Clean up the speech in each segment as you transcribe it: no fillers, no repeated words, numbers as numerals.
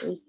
is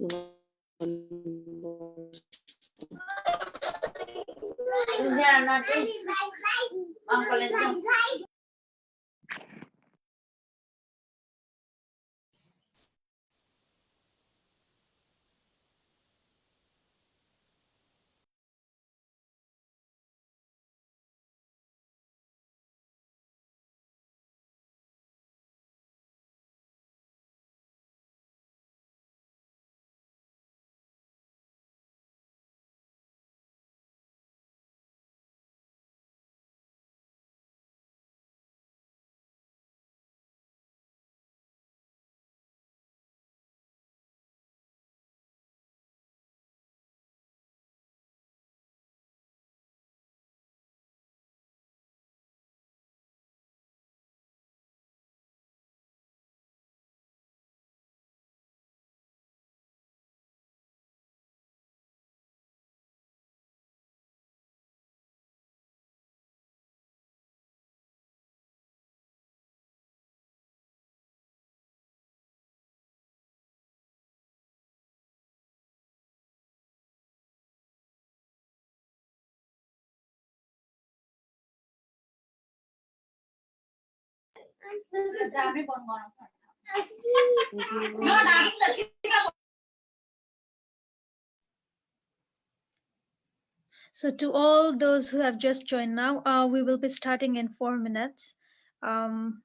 So to all those who have just joined now, we will be starting in 4 minutes. Um,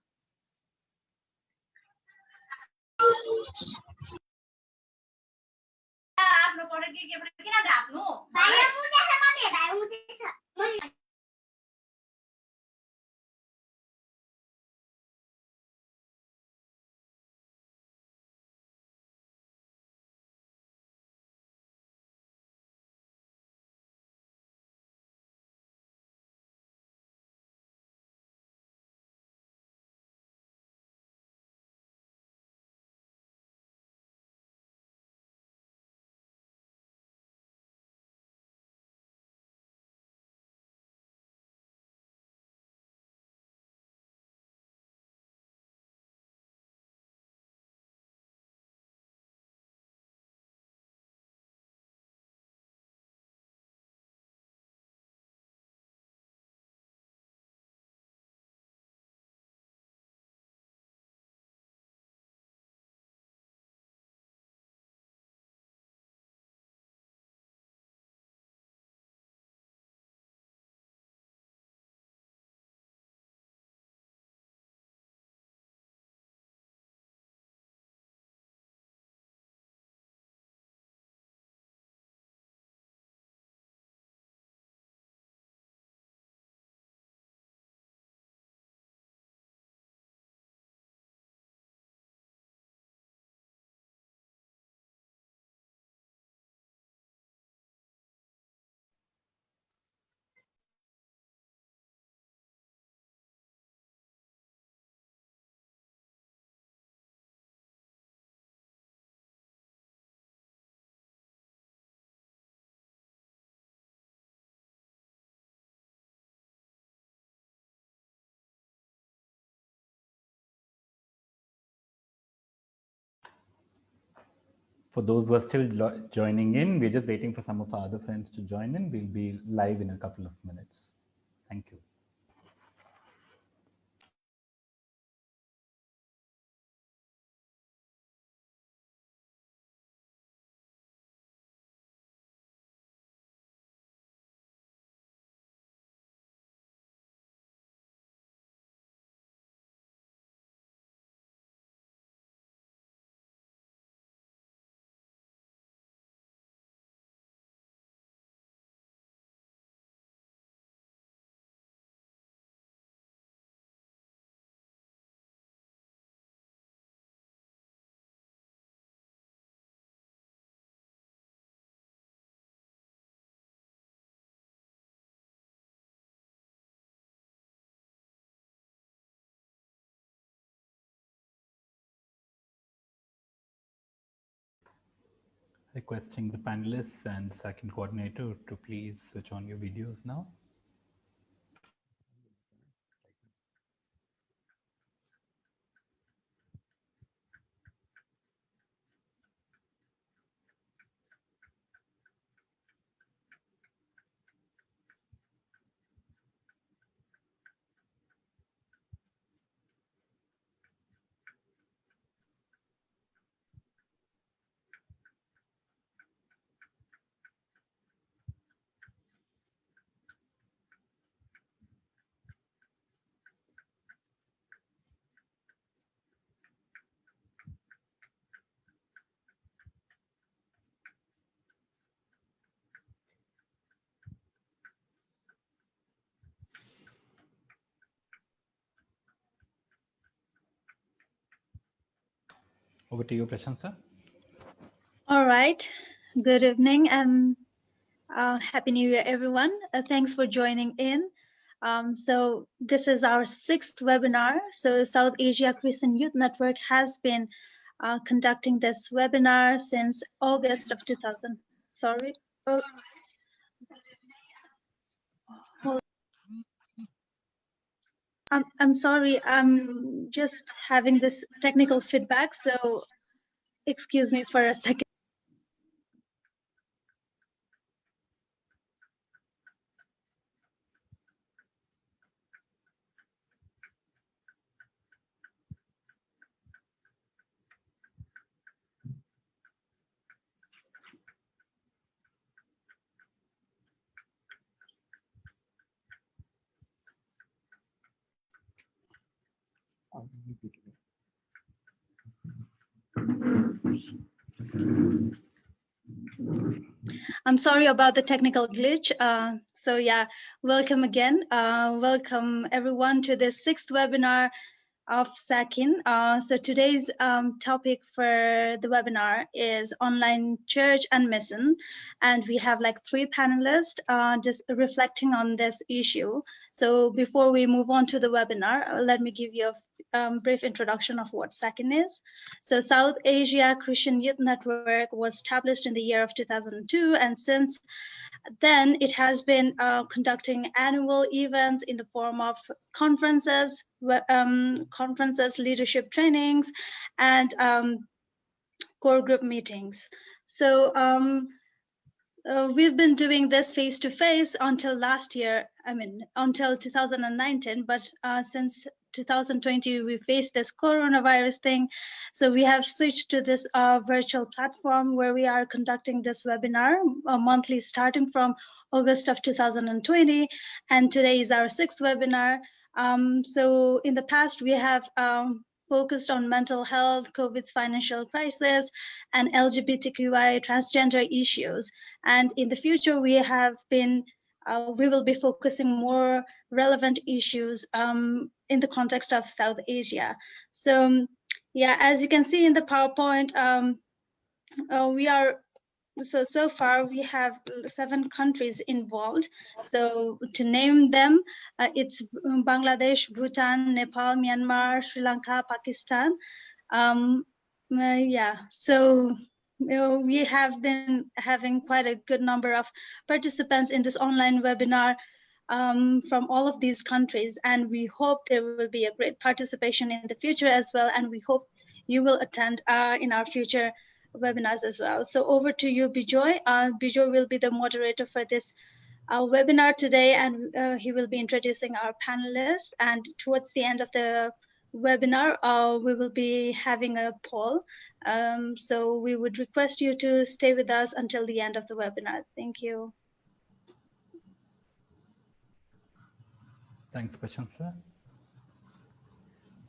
For those who are still joining in, we're just waiting for some of our other friends to join in. We'll be live in a couple of minutes. Thank you. Requesting the panelists and SACYN coordinator to please switch on your videos now. Over to you, Prashanta. All right. Good evening and Happy New Year, everyone. Thanks for joining in. So this is our sixth webinar. So South Asia Christian Youth Network has been conducting this webinar since August of 2000. Sorry. Oh, hold- I'm sorry. I'm just having this technical feedback. So excuse me for a second. I'm sorry about the technical glitch. So yeah, welcome again. Welcome everyone to this sixth webinar of SACYN. So today's topic for the webinar is online church and mission. And we have like three panelists just reflecting on this issue. So before we move on to the webinar, let me give you a brief introduction of what SACYN is. So South Asia Christian Youth Network was established in the year of 2002. And since then, it has been conducting annual events in the form of conferences, leadership trainings, and core group meetings. So we've been doing this face to face until last year, until 2019, but since 2020, we faced this coronavirus thing. So we have switched to this virtual platform where we are conducting this webinar monthly starting from August of 2020. And today is our sixth webinar. So in the past, we have focused on mental health, COVID's financial crisis, and LGBTQI transgender issues. And in the future, we will be focusing more relevant issues in the context of South Asia. So, yeah, as you can see in the PowerPoint, so far we have 7 countries involved. So to name them, it's Bangladesh, Bhutan, Nepal, Myanmar, Sri Lanka, Pakistan. Yeah, so we have been having quite a good number of participants in this online webinar from all of these countries, and we hope there will be a great participation in the future as well, and we hope you will attend in our future webinars as well. So over to you, Bijoy. Bijoy will be the moderator for this webinar today, and he will be introducing our panelists, and towards the end of the webinar, we will be having a poll. So we would request you to stay with us until the end of the webinar. Thank you. Thanks, Prashanta.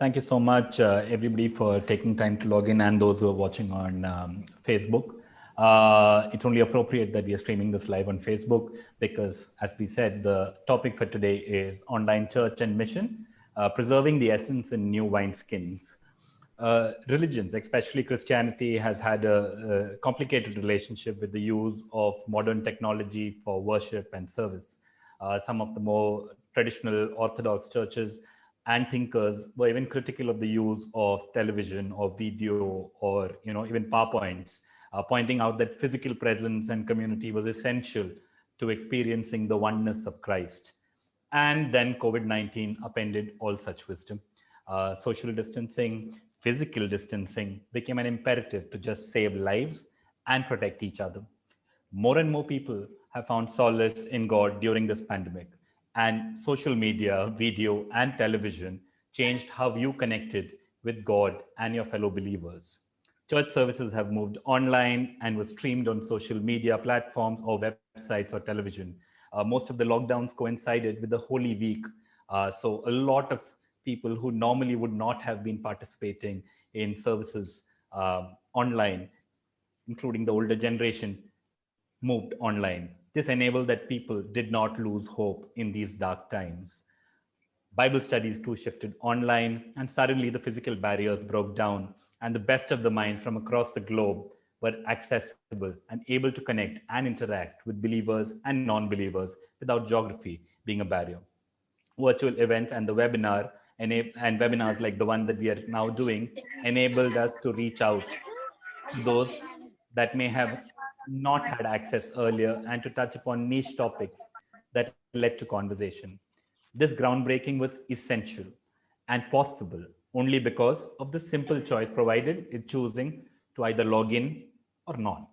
Thank you so much, everybody, for taking time to log in, and those who are watching on Facebook. It's only appropriate that we are streaming this live on Facebook because, as we said, the topic for today is online church and mission, preserving the essence in new wineskins. Religions, especially Christianity, has had a complicated relationship with the use of modern technology for worship and service. Some of the more traditional Orthodox churches and thinkers were even critical of the use of television or video or even PowerPoints, pointing out that physical presence and community was essential to experiencing the oneness of Christ. And then COVID-19 upended all such wisdom. Social distancing, physical distancing became an imperative to just save lives and protect each other. More and more people have found solace in God during this pandemic, and social media, video, and television changed how you connected with God and your fellow believers. Church services have moved online and were streamed on social media platforms or websites or television. Most of the lockdowns coincided with the Holy Week. So a lot of people who normally would not have been participating in services online, including the older generation, moved online. This enabled that people did not lose hope in these dark times. Bible studies too shifted online, and suddenly the physical barriers broke down, and the best of the minds from across the globe were accessible and able to connect and interact with believers and non-believers without geography being a barrier. Virtual events and the webinar and webinars like the one that we are now doing enabled us to reach out to those that may have not had access earlier and to touch upon niche topics that led to conversation. This groundbreaking was essential and possible only because of the simple choice provided in choosing to either log in or not.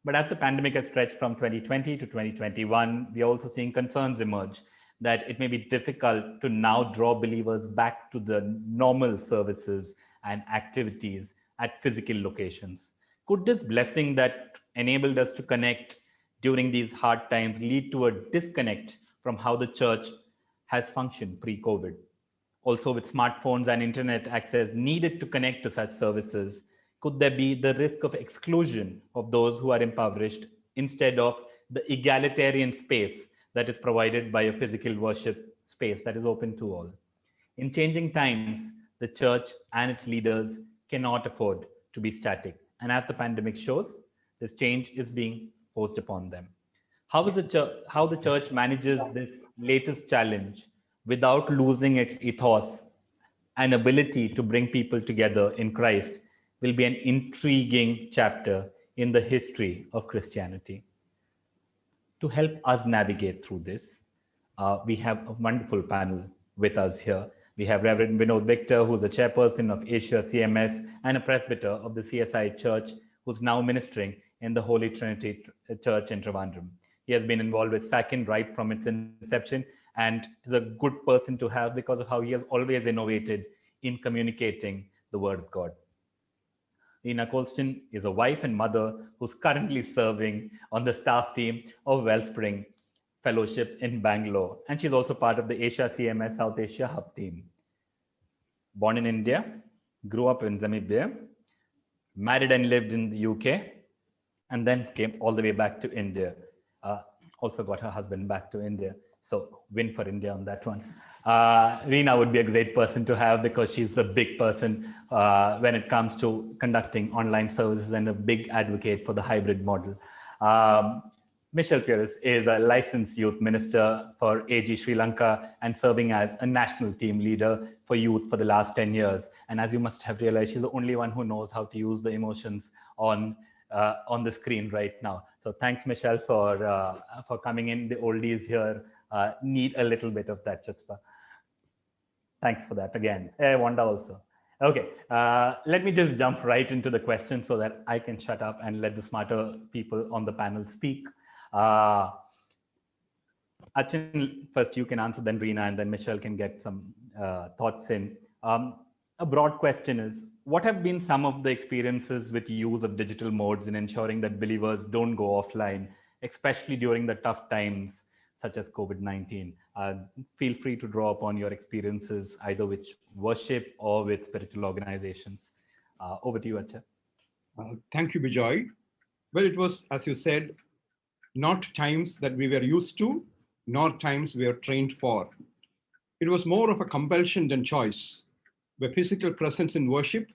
But as the pandemic has stretched from 2020 to 2021, we are also seeing concerns emerge that it may be difficult to now draw believers back to the normal services and activities at physical locations. Could this blessing that enabled us to connect during these hard times lead to a disconnect from how the church has functioned pre COVID? Also, with smartphones and internet access needed to connect to such services, could there be the risk of exclusion of those who are impoverished instead of the egalitarian space that is provided by a physical worship space that is open to all? In changing times, the church and its leaders cannot afford to be static. And as the pandemic shows, this change is being forced upon them. How the church manages this latest challenge without losing its ethos and ability to bring people together in Christ will be an intriguing chapter in the history of Christianity. To help us navigate through this, we have a wonderful panel with us here. We have Reverend Vinod Victor, who's a chairperson of Asia CMS and a presbyter of the CSI Church, who's now ministering in the Holy Trinity Church in Trivandrum. He has been involved with SACYN right from its inception and is a good person to have because of how he has always innovated in communicating the Word of God. Rena Colston is a wife and mother who's currently serving on the staff team of Wellspring Fellowship in Bangalore, and she's also part of the Asia CMS South Asia Hub team. Born in India, grew up in Namibia, married and lived in the UK, and then came all the way back to India. Also got her husband back to India. So win for India on that one. Rena would be a great person to have because she's a big person when it comes to conducting online services and a big advocate for the hybrid model. Michelle Pierce is a licensed youth minister for AG Sri Lanka and serving as a national team leader for youth for the last 10 years. And as you must have realized, she's the only one who knows how to use the emotions on the screen right now. So thanks, Michelle, for coming in. The oldies here need a little bit of that chutzpah. Thanks for that again. Wanda also. Okay, let me just jump right into the question so that I can shut up and let the smarter people on the panel speak. Achin, first you can answer, then Rena, and then Michelle can get some thoughts in. A broad question is, what have been some of the experiences with use of digital modes in ensuring that believers don't go offline, especially during the tough times such as COVID-19? Feel free to draw upon your experiences either with worship or with spiritual organizations. Over to you, Acha. Thank you, Bijoy. Well, it was, as you said, not times that we were used to, nor times we are trained for. It was more of a compulsion than choice, where physical presence in worship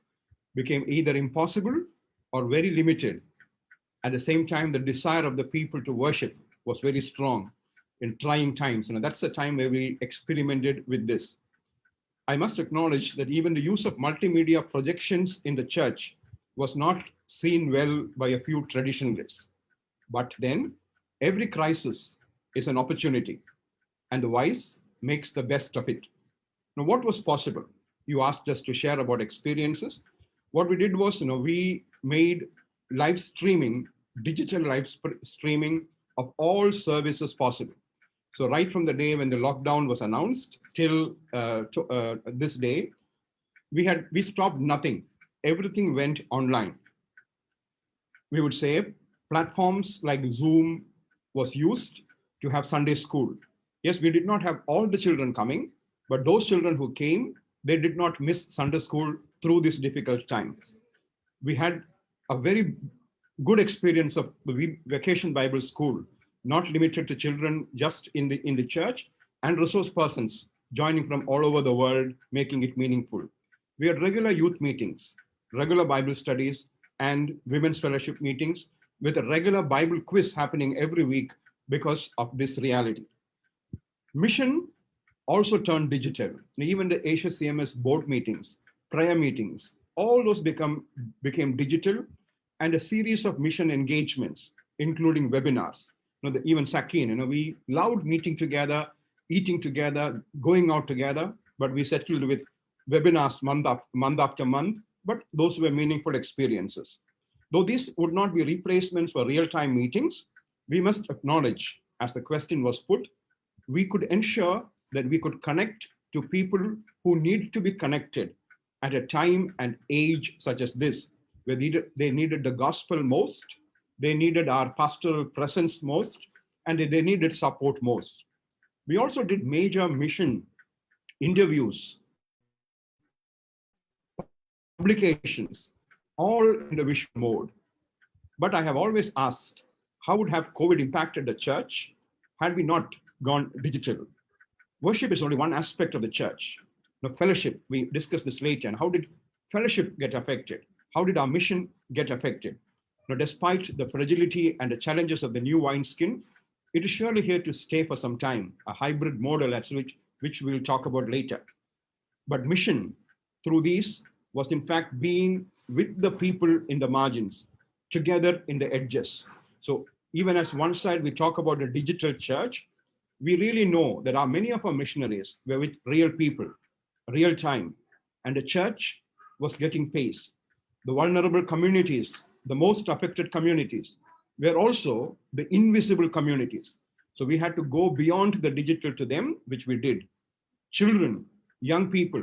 became either impossible or very limited. At the same time, the desire of the people to worship was very strong in trying times. That's the time where we experimented with this. I must acknowledge that even the use of multimedia projections in the church was not seen well by a few traditionalists. But then, every crisis is an opportunity, and the wise makes the best of it. Now, what was possible? You asked us to share about experiences. What we did was, we made live streaming, digital live streaming of all services possible. So right from the day when the lockdown was announced till this day, we stopped nothing. Everything went online. We would say platforms like Zoom was used to have Sunday school. Yes, we did not have all the children coming, but those children who came, they did not miss Sunday school through these difficult times. We had a very good experience of the Vacation Bible School, not limited to children just in the church, and resource persons joining from all over the world, making it meaningful. We had regular youth meetings regular Bible studies, and women's fellowship meetings with a regular Bible quiz happening every week because of this reality. Mission also turned digital. Even the Asia CMS board meetings, prayer meetings, all those became digital, and a series of mission engagements, including webinars. Even SACYN, we loved meeting together, eating together, going out together, but we settled with webinars month after month, but those were meaningful experiences. Though these would not be replacements for real-time meetings, we must acknowledge, as the question was put, we could ensure that we could connect to people who need to be connected at a time and age such as this, where they needed the gospel most, they needed our pastoral presence most, and they needed support most. We also did major mission interviews, publications, all in the visual mode. But I have always asked, how would have COVID impacted the church had we not gone digital? Worship is only one aspect of the church. Fellowship, we discussed this later, and how did fellowship get affected? How did our mission get affected? Despite the fragility and the challenges of the new wineskin, it is surely here to stay for some time, a hybrid model which we'll talk about later. But mission through these was in fact being with the people in the margins, together in the edges. So even as one side we talk about the digital church, we really know that many of our missionaries were with real people, real time, and the church was getting pace. The vulnerable communities, the most affected communities, were also the invisible communities. So we had to go beyond the digital to them, which we did. Children, young people,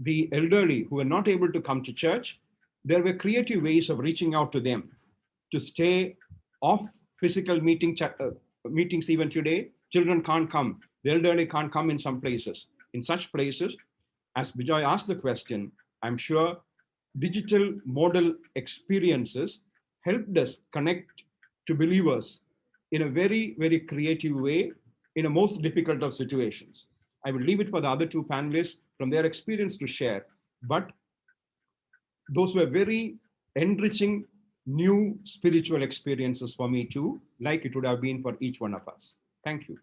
the elderly who were not able to come to church, there were creative ways of reaching out to them to stay off physical meetings even today. Children can't come, the elderly can't come in some places. In such places, as Vijay asked the question, I'm sure digital model experiences helped us connect to believers in a very, very creative way in a most difficult of situations. I will leave it for the other two panelists from their experience to share, but those were very enriching new spiritual experiences for me too, like it would have been for each one of us. Thank you.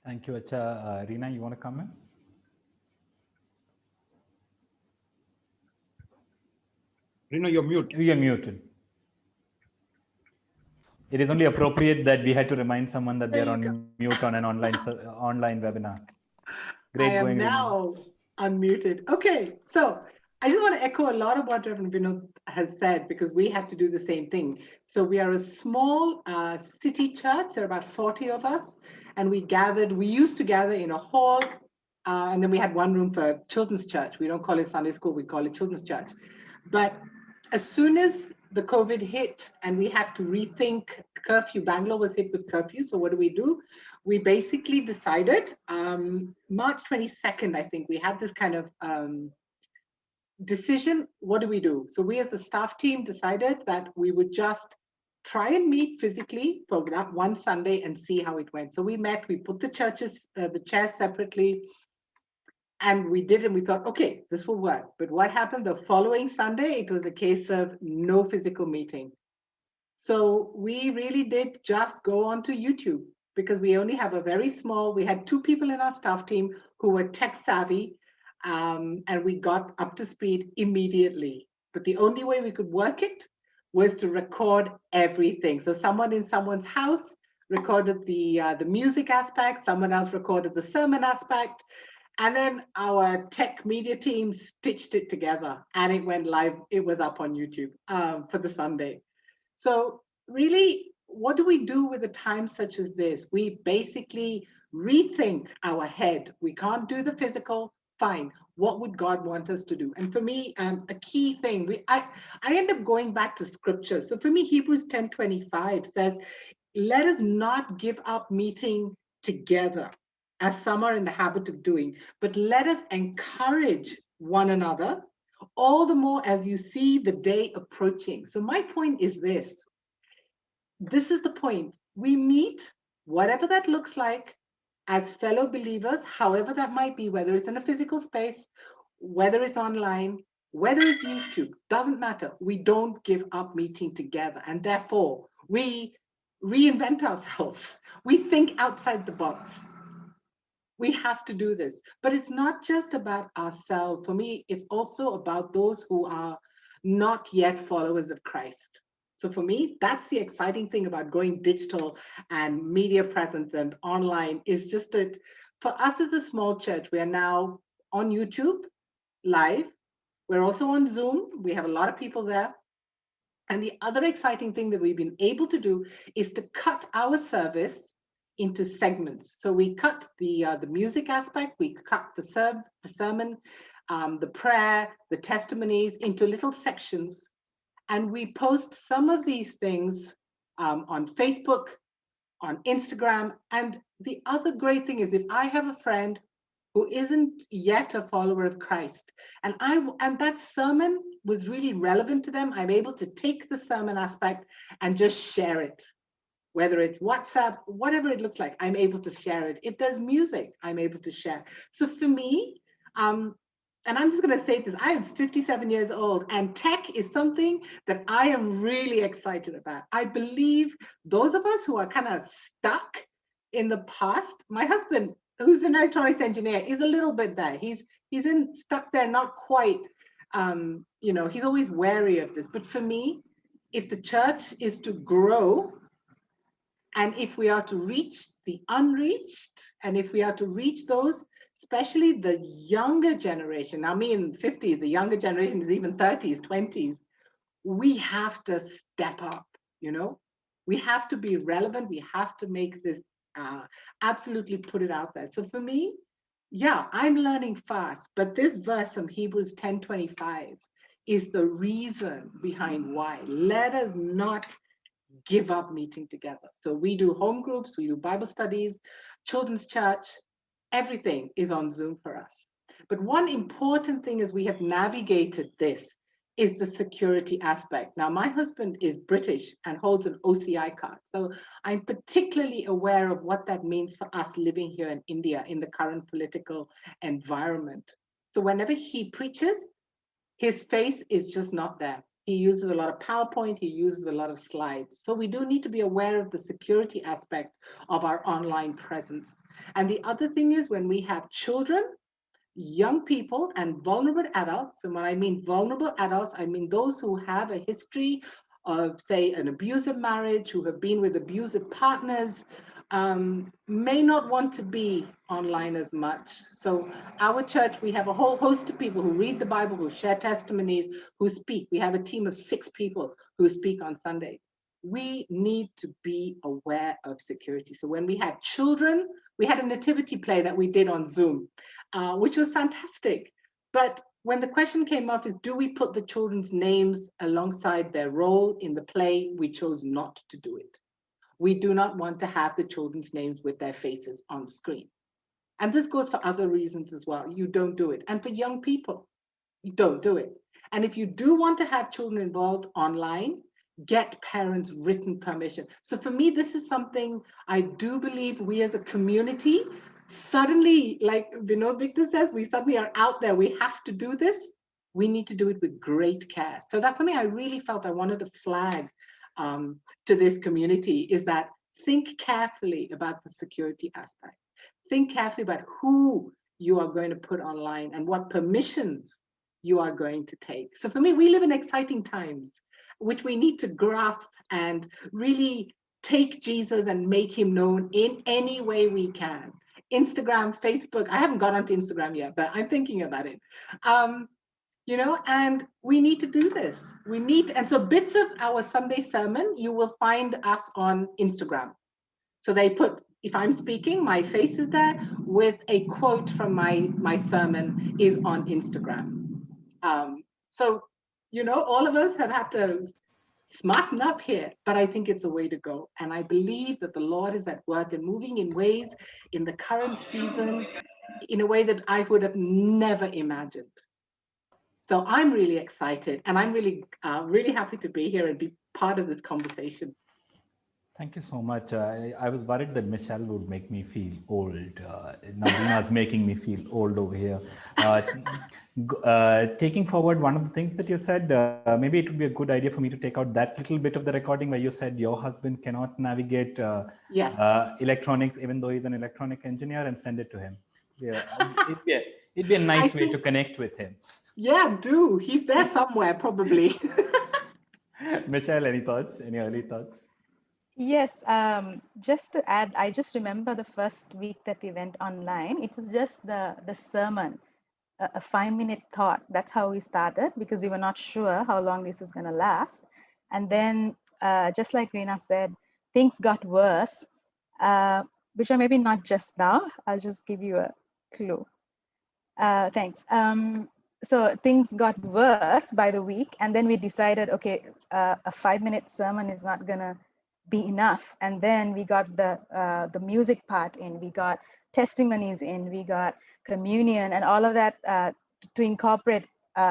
Thank you, Acha. Reena, you want to comment? Reena, you're muted. You're muted. It is only appropriate that we had to remind someone that they're on mute on an online webinar. Great. I am now unmuted. Okay, so I just want to echo a lot of what Reverend Vinod has said, because we had to do the same thing. So we are a small city church. There are about 40 of us, and we used to gather in a hall, and then we had one room for children's church. We don't call it Sunday school, we call it children's church. But as soon as the COVID hit and we had to rethink curfew, Bangalore was hit with curfew. So what do? We basically decided, March 22nd, I think, we had this kind of decision. What do we do? So we as a staff team decided that we would just try and meet physically for that one Sunday and see how it went. So we met, we put the chairs separately, and we did, and we thought, okay, this will work. But what happened the following Sunday? It was a case of no physical meeting. So we really did just go onto YouTube, because we only have we had 2 people in our staff team who were tech savvy, and we got up to speed immediately. But the only way we could work it was to record everything. So someone in someone's house recorded the music aspect, someone else recorded the sermon aspect, and then our tech media team stitched it together, and it went live. It was up on YouTube for the Sunday. So really, what do we do with a time such as this? We basically rethink our head. We can't do the physical, fine. What would God want us to do? And for me, a key thing, I end up going back to scripture. So for me, Hebrews 10:25 says, let us not give up meeting together, as some are in the habit of doing, but let us encourage one another, all the more as you see the day approaching. So my point is this. This is the point. We meet, whatever that looks like, as fellow believers, however that might be, whether it's in a physical space, whether it's online, whether it's YouTube, doesn't matter. We don't give up meeting together. And therefore, we reinvent ourselves. We think outside the box. We have to do this. But it's not just about ourselves. For me, it's also about those who are not yet followers of Christ. So for me, that's the exciting thing about going digital and media presence and online, is just that for us as a small church, we are now on YouTube live. We're also on Zoom. We have a lot of people there. And the other exciting thing that we've been able to do is to cut our service into segments. So we cut the music aspect, we cut the sermon, the prayer, the testimonies into little sections. And we post some of these things on Facebook, on Instagram. And the other great thing is, if I have a friend who isn't yet a follower of Christ, and that sermon was really relevant to them, I'm able to take the sermon aspect and just share it. Whether it's WhatsApp, whatever it looks like, I'm able to share it. If there's music, I'm able to share. So for me, and I'm just going to say this, I am 57 years old, and tech is something that I am really excited about. I believe those of us who are kind of stuck in the past, my husband, who's an electronics engineer, is a little bit there. He's stuck there, not quite, he's always wary of this. But for me, if the church is to grow, and if we are to reach the unreached, and if we are to reach those, especially the younger generation, now me in 50s, the younger generation is even 30s, 20s, we have to step up, we have to be relevant. We have to make this, absolutely put it out there. So for me, yeah, I'm learning fast, but this verse from Hebrews 10:25 is the reason behind why. Let us not give up meeting together. So we do home groups, we do Bible studies, children's church, everything is on Zoom for us. But one important thing as we have navigated this is the security aspect. Now, my husband is British and holds an OCI card. So I'm particularly aware of what that means for us living here in India in the current political environment. So whenever he preaches, his face is just not there. He uses a lot of PowerPoint, he uses a lot of slides. So we do need to be aware of the security aspect of our online presence. And the other thing is, when we have children, young people, and vulnerable adults, and when I mean vulnerable adults, I mean those who have a history of, say, an abusive marriage, who have been with abusive partners, may not want to be online as much. So our church, we have a whole host of people who read the Bible, who share testimonies, who speak. We have a team of 6 people who speak on Sundays. We need to be aware of security. So when we had children, we had a nativity play that we did on Zoom, which was fantastic. But when the question came up is, do we put the children's names alongside their role in the play? We chose not to do it. We do not want to have the children's names with their faces on screen. And this goes for other reasons as well. You don't do it. And for young people, you don't do it. And if you do want to have children involved online, get parents' written permission. So for me, this is something I do believe we as a community suddenly, like Vinod Victor says, we suddenly are out there. We have to do this. We need to do it with great care. So that's something I really felt I wanted to flag to this community, is that think carefully about the security aspect. Think carefully about who you are going to put online and what permissions you are going to take. So for me, we live in exciting times, which we need to grasp and really take Jesus and make him known in any way we can. Instagram, Facebook, I haven't got onto Instagram yet, but I'm thinking about it. And we need to do this. And so bits of our Sunday sermon, you will find us on Instagram. So they put, if I'm speaking, my face is there with a quote from my sermon is on Instagram. So, all of us have had to smarten up here, but I think it's a way to go. And I believe that the Lord is at work and moving in ways in the current season in a way that I would have never imagined. So I'm really excited, and I'm really, really happy to be here and be part of this conversation. Thank you so much. I was worried that Michelle would make me feel old. Now Reena's making me feel old over here. Taking forward one of the things that you said, maybe it would be a good idea for me to take out that little bit of the recording where you said your husband cannot navigate Yes. electronics, even though he's an electronic engineer, and send it to him. Yeah, it'd be a I nice way to think, connect with him. yeah, do. He's there somewhere, probably. Michelle, any thoughts? Any early thoughts? Yes, just to add, I just remember the first week that we went online. It was just the sermon, a 5-minute thought. That's how we started because we were not sure how long this was going to last. And then, just like Reena said, things got worse, which are maybe not just now. I'll just give you a clue. Thanks. So things got worse by the week, and then we decided, okay, a 5-minute sermon is not gonna be enough. And then we got the music part in, we got testimonies in, we got communion, and all of that to incorporate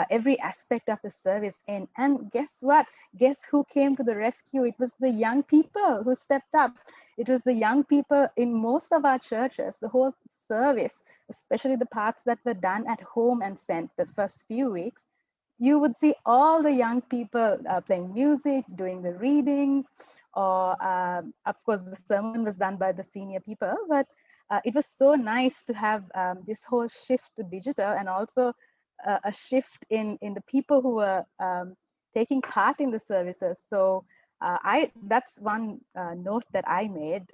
every aspect of the service in. And guess what? Guess who came to the rescue? It was the young people who stepped up. It was the young people in most of our churches, the whole service, especially the parts that were done at home and sent the first few weeks. You would see all the young people playing music, doing the readings, or of course, the sermon was done by the senior people, but it was so nice to have this whole shift to digital and also a shift in the people who were taking part in the services. So that's one note that I made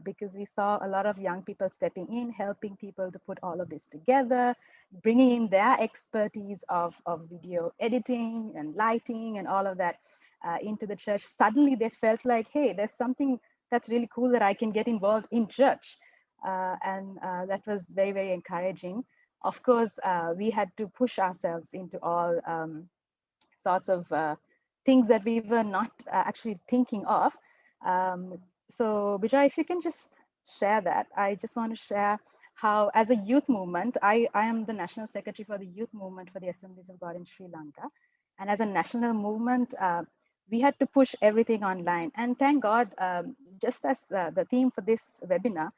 because we saw a lot of young people stepping in, helping people to put all of this together, bringing in their expertise of video editing and lighting and all of that into the church. Suddenly they felt like, hey, there's something that's really cool that I can get involved in church. And that was very, very encouraging. Of course, we had to push ourselves into all sorts of things that we were not actually thinking of. So Bijay, if you can just share that. I just want to share how, as a youth movement, I am the National Secretary for the Youth Movement for the Assemblies of God in Sri Lanka. And as a national movement, we had to push everything online. And thank God, just as the theme for this webinar,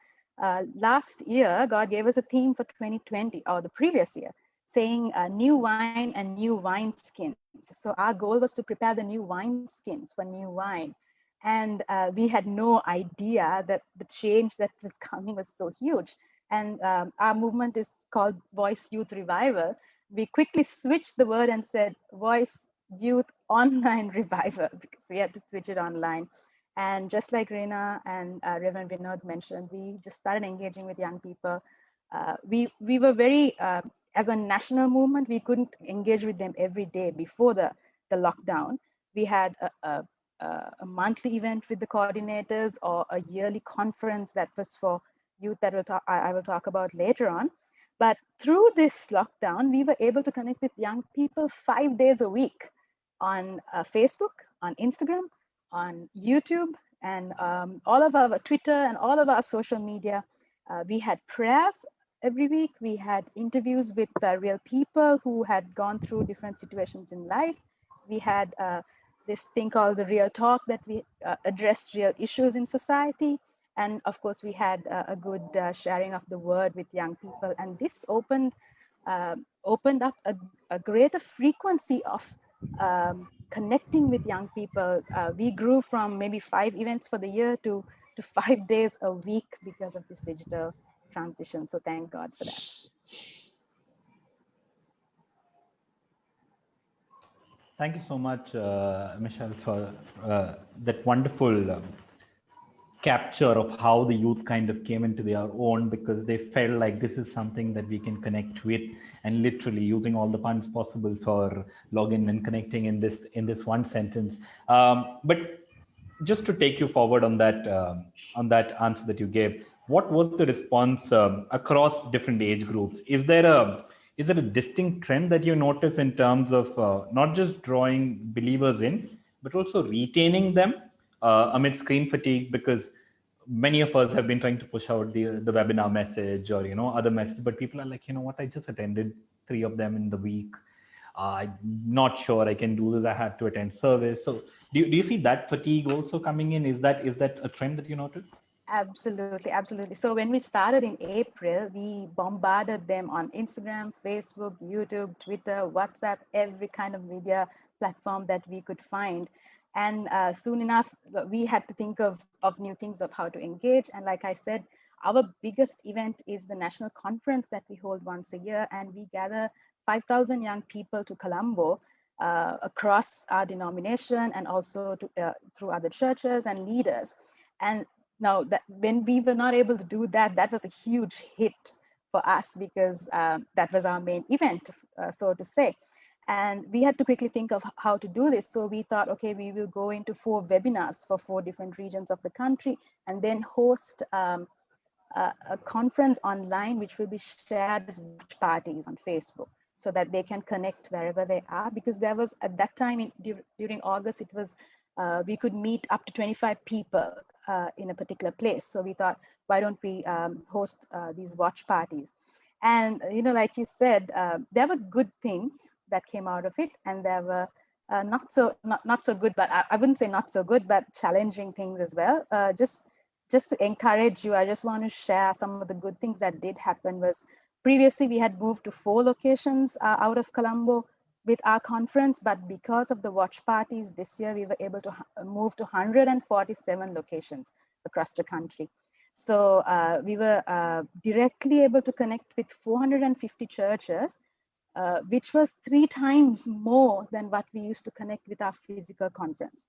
last year, God gave us a theme for 2020, or the previous year, saying new wine and new wine skins. So our goal was to prepare the new wine skins for new wine. And we had no idea that the change that was coming was so huge. And our movement is called Voice Youth Revival. We quickly switched the word and said Voice Youth Online Revival because we had to switch it online. And just like Reena and Reverend Vinod mentioned, we just started engaging with young people. We were very, as a national movement, we couldn't engage with them every day before the lockdown. We had a monthly event with the coordinators or a yearly conference that was for youth that I will talk about later on. But through this lockdown, we were able to connect with young people 5 days a week on Facebook, on Instagram, on YouTube, and all of our Twitter and all of our social media. We had prayers every week. We had interviews with real people who had gone through different situations in life. We had this thing called the Real Talk that we addressed real issues in society. And of course, we had a good sharing of the word with young people. And this opened up a greater frequency of connecting with young people. We grew from maybe 5 events for the year to 5 days a week because of this digital transition. So thank God for that. Thank you so much, Michelle, for that wonderful capture of how the youth kind of came into their own, because they felt like this is something that we can connect with, and literally using all the puns possible for login and connecting in this one sentence. But just to take you forward on that answer that you gave, what was the response across different age groups? Is there a distinct trend that you notice in terms of not just drawing believers in, but also retaining them amid screen fatigue? Because many of us have been trying to push out the webinar message or other message, but people are like, you know what, I just attended 3 of them in the week. I'm not sure I can do this. I had to attend service. So do you see that fatigue also coming in? Is that a trend that you noted? Absolutely, absolutely. So when we started in April, we bombarded them on Instagram, Facebook, YouTube, Twitter, WhatsApp, every kind of media platform that we could find. And soon enough, we had to think of new things of how to engage. And like I said, our biggest event is the national conference that we hold once a year, and we gather 5,000 young people to Colombo across our denomination and also through other churches and leaders. And now, that when we were not able to do that, that was a huge hit for us because that was our main event, so to say. And we had to quickly think of how to do this. So we thought, okay, we will go into 4 webinars for 4 different regions of the country, and then host a conference online, which will be shared as watch parties on Facebook, so that they can connect wherever they are. Because there was, at that time, during August, it was, we could meet up to 25 people in a particular place. So we thought, why don't we host these watch parties? And, like you said, there were good things that came out of it, and there were not so good, but I wouldn't say not so good, but challenging things as well. Just to encourage you, I just want to share some of the good things that did happen. Was previously we had moved to 4 locations out of Colombo with our conference, but because of the watch parties this year, we were able to move to 147 locations across the country. So we were directly able to connect with 450 churches, which was 3 times more than what we used to connect with our physical conference.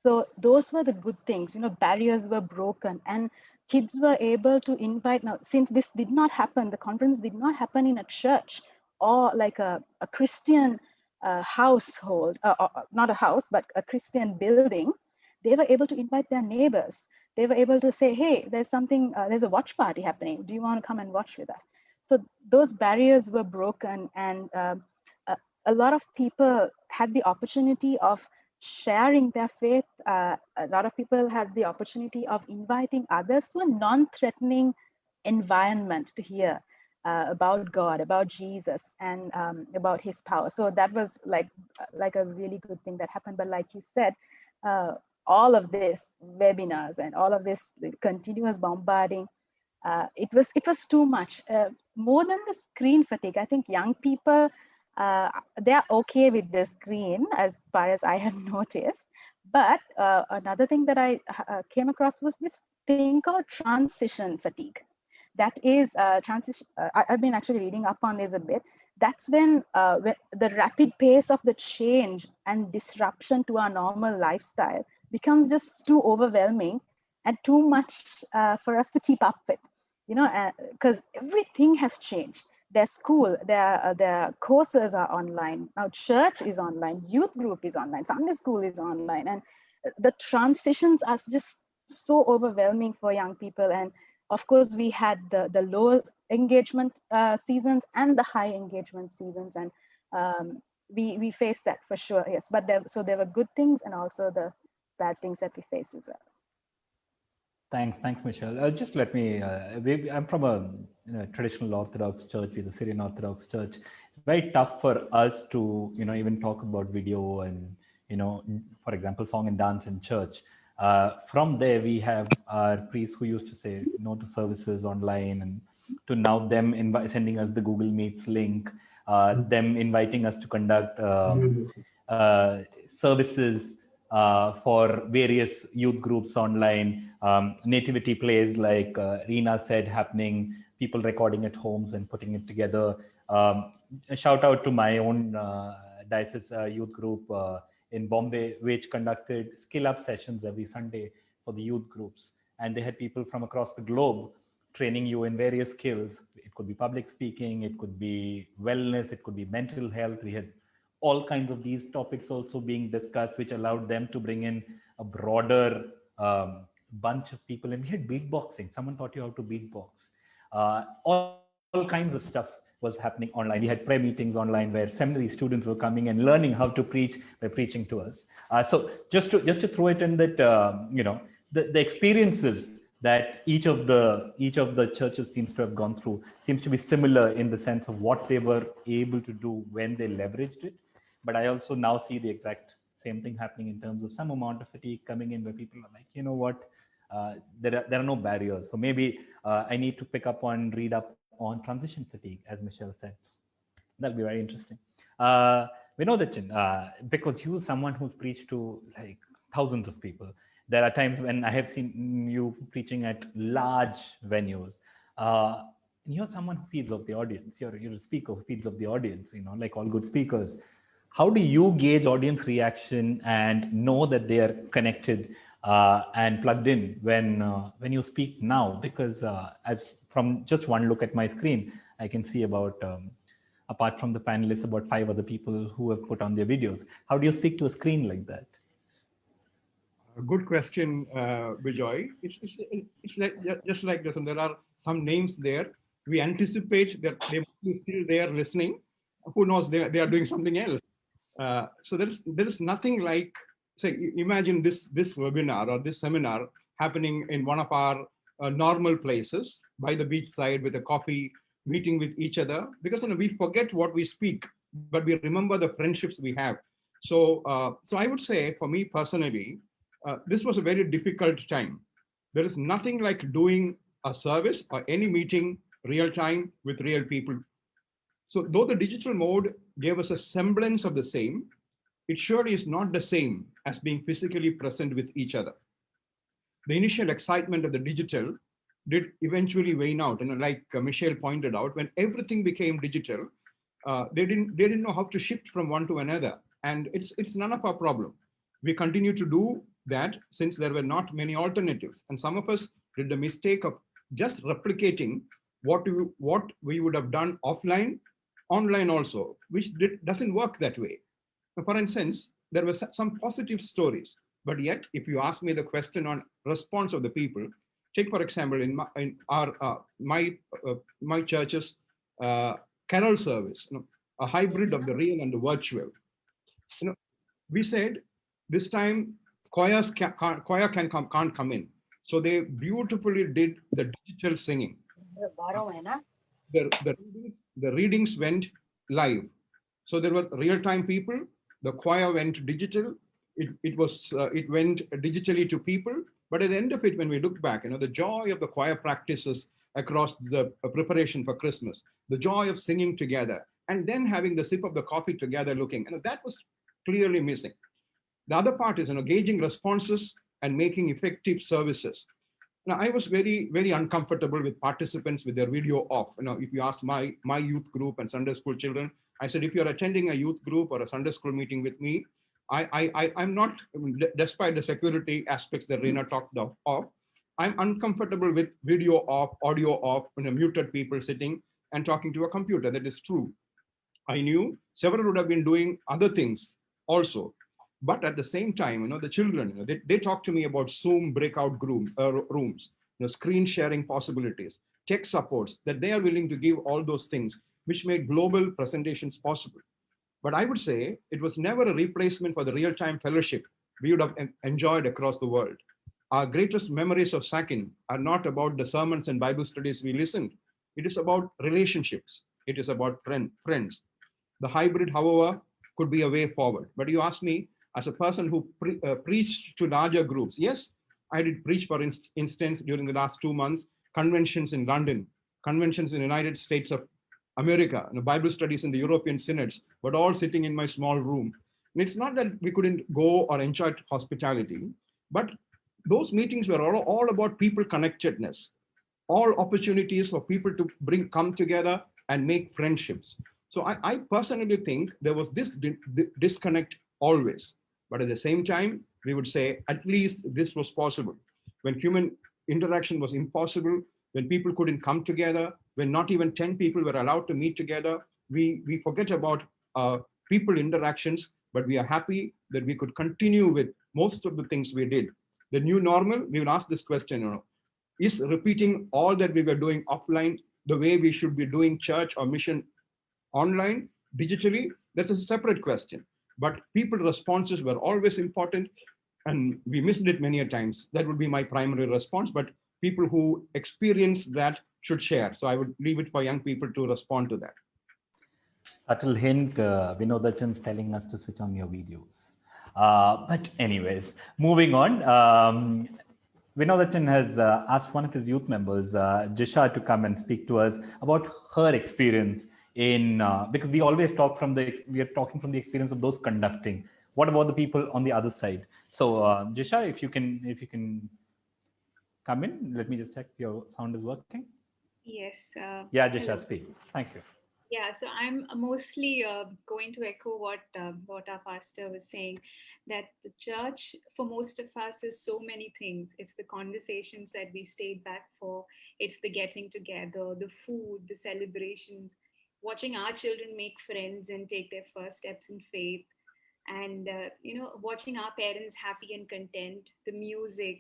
So those were the good things, barriers were broken and kids were able to invite. Now, since this did not happen, the conference did not happen in a church or like a Christian household, or not a house, but a Christian building. They were able to invite their neighbors. They were able to say, hey, there's a watch party happening. Do you want to come and watch with us? So those barriers were broken, and a lot of people had the opportunity of sharing their faith. A lot of people had the opportunity of inviting others to a non-threatening environment to hear about God, about Jesus, and about his power. So that was like a really good thing that happened. But like you said, all of this webinars and all of this continuous bombarding, it was too much. More than the screen fatigue, I think young people, they're okay with the screen as far as I have noticed. But another thing that I came across was this thing called transition fatigue. That is transition. I've been actually reading up on this a bit. That's when the rapid pace of the change and disruption to our normal lifestyle becomes just too overwhelming and too much for us to keep up with. Because everything has changed. Their school, their courses are online. Now church is online, youth group is online, Sunday school is online. And the transitions are just so overwhelming for young people. And of course, we had the low engagement seasons and the high engagement seasons. And we faced that for sure, yes. But there were good things and also the bad things that we faced as well. Thanks, Michelle. Just let me, I'm from a traditional Orthodox church, we're the Syrian Orthodox church. It's very tough for us to, even talk about video and, for example, song and dance in church. From there, we have our priests who used to say no to services online, and to now them sending us the Google Meets link, them inviting us to conduct services for various youth groups online, nativity plays like Reena said happening, people recording at homes and putting it together. A shout out to my own diocese youth group in Bombay, which conducted skill up sessions every Sunday for the youth groups. And they had people from across the globe training you in various skills. It could be public speaking, it could be wellness, it could be mental health. We had all kinds of these topics also being discussed, which allowed them to bring in a broader bunch of people. And we had beatboxing. Someone taught you how to beatbox. All kinds of stuff was happening online. We had prayer meetings online where seminary students were coming and learning how to preach by preaching to us. So just to throw it in that, the experiences that each of the churches seems to have gone through seems to be similar in the sense of what they were able to do when they leveraged it. But I also now see the exact same thing happening in terms of some amount of fatigue coming in, where people are like, you know what, there are no barriers. So maybe I need to pick up on, read up on transition fatigue, as Michelle said. That'll be very interesting. We know that, because you're someone who's preached to like thousands of people, there are times when I have seen you preaching at large venues. You're someone who feeds off the audience. You're a speaker who feeds off the audience, like all good speakers. How do you gauge audience reaction and know that they are connected and plugged in when you speak now? Because as from just one look at my screen, I can see about, apart from the panelists, about 5 other people who have put on their videos. How do you speak to a screen like that? A good question, Bijoy. It's like, just like this, and there are some names there. We anticipate that they must be still there listening. Who knows, they are doing something else. So there is nothing like, say, imagine this webinar or this seminar happening in one of our normal places by the beachside with a coffee, meeting with each other, because we forget what we speak, but we remember the friendships we have. So I would say, for me personally, this was a very difficult time. There is nothing like doing a service or any meeting real time with real people. So though the digital mode gave us a semblance of the same, it surely is not the same as being physically present with each other. The initial excitement of the digital did eventually wane out. And like Michelle pointed out, when everything became digital, they didn't know how to shift from one to another. And it's none of our problem. We continue to do that since there were not many alternatives. And some of us did the mistake of just replicating what we would have done offline, online also, which doesn't work that way. For instance, there were some positive stories, but yet if you ask me the question on response of the people, take for example, in my church's carol service, a hybrid of the real and the virtual. We said this time choir can't come in, so they beautifully did the digital singing. The readings went live, so there were real-time people. The choir went digital. It went digitally to people. But at the end of it, when we look back, the joy of the choir practices across the preparation for Christmas, the joy of singing together, and then having the sip of the coffee together looking, that was clearly missing. The other part is gauging responses and making effective services. Now, I was very, very uncomfortable with participants with their video off. If you ask my youth group and Sunday school children, I said, if you're attending a youth group or a Sunday school meeting with me, I'm not, despite the security aspects that Reena talked of, I'm uncomfortable with video off, audio off, muted people sitting and talking to a computer. That is true. I knew several would have been doing other things also. But at the same time, the children, they talk to me about Zoom breakout rooms, screen sharing possibilities, tech supports, that they are willing to give all those things, which made global presentations possible. But I would say it was never a replacement for the real-time fellowship we would have enjoyed across the world. Our greatest memories of SACYN are not about the sermons and Bible studies we listened. It is about relationships. It is about friends. The hybrid, however, could be a way forward. But you ask me, as a person who preached to larger groups, yes, I did preach, for instance, during the last 2 months, conventions in London, conventions in the United States of America, Bible studies in the European synods, but all sitting in my small room. And it's not that we couldn't go or enjoy hospitality, but those meetings were all about people connectedness, all opportunities for people to come together and make friendships. So I personally think there was this disconnect always. But at the same time, we would say at least this was possible. When human interaction was impossible, when people couldn't come together, when not even 10 people were allowed to meet together, we forget about people interactions, but we are happy that we could continue with most of the things we did. The new normal, we will ask this question, is repeating all that we were doing offline the way we should be doing church or mission online, digitally? That's a separate question. But people responses were always important, and we missed it many a times. That would be my primary response, but people who experience that should share. So I would leave it for young people to respond to that. Subtle hint, Vinodachan's telling us to switch on your videos. But anyways, moving on. Vinodachan has asked one of his youth members, Jisha, to come and speak to us about her experience in, because we always talk from we are talking from the experience of those conducting. What about the people on the other side? So Jisha, if you can come in, let me just check your sound is working. Yes. Yeah, Jisha, Hello. speak. Thank you. Yeah, so I'm mostly going to echo what our pastor was saying, that the church for most of us is so many things. It's the conversations that we stayed back for. It's the getting together, the food, the celebrations, watching our children make friends and take their first steps in faith, and watching our parents happy and content, the music,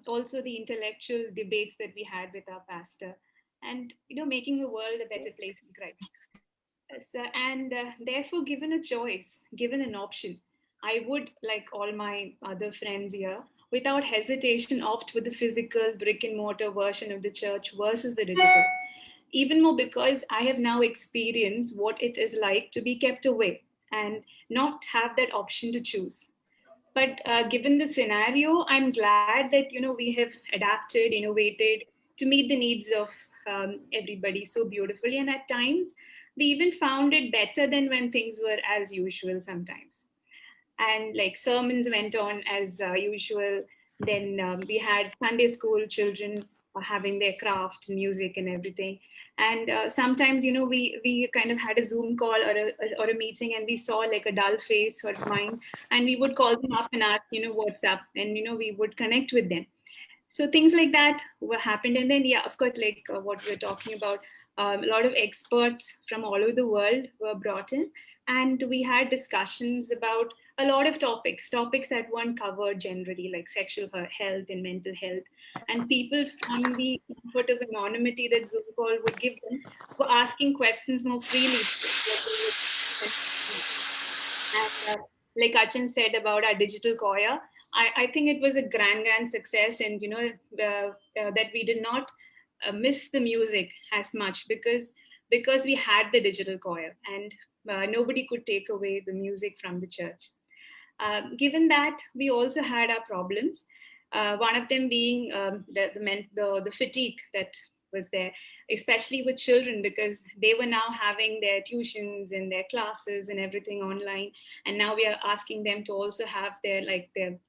also the intellectual debates that we had with our pastor, and making the world a better place in Christ. And therefore, given a choice, given an option, I would, like all my other friends here, without hesitation opt for the physical brick and mortar version of the church versus the digital. Even more because I have now experienced what it is like to be kept away and not have that option to choose. But given the scenario, I'm glad that we have adapted, innovated to meet the needs of everybody so beautifully, and at times we even found it better than when things were as usual sometimes. And like sermons went on as usual. Then we had Sunday school children having their craft, music, and everything. And sometimes, we kind of had a Zoom call or a meeting, and we saw like a dull face or mine, and we would call them up and ask, what's up, and we would connect with them. So things like that were happened. And then, yeah, of course, like what we're talking about, a lot of experts from all over the world were brought in, and we had discussions about a lot of topics that weren't covered generally, like sexual health and mental health. And people, from the comfort of anonymity that Zoom call would give them, were asking questions more freely. And like Achin said about our digital choir, I think it was a grand success. And that we did not miss the music as much, because we had the digital choir, and nobody could take away the music from the church. Given that, we also had our problems. One of them being the fatigue that was there, especially with children, because they were now having their tuitions and their classes and everything online, and now we are asking them to also have their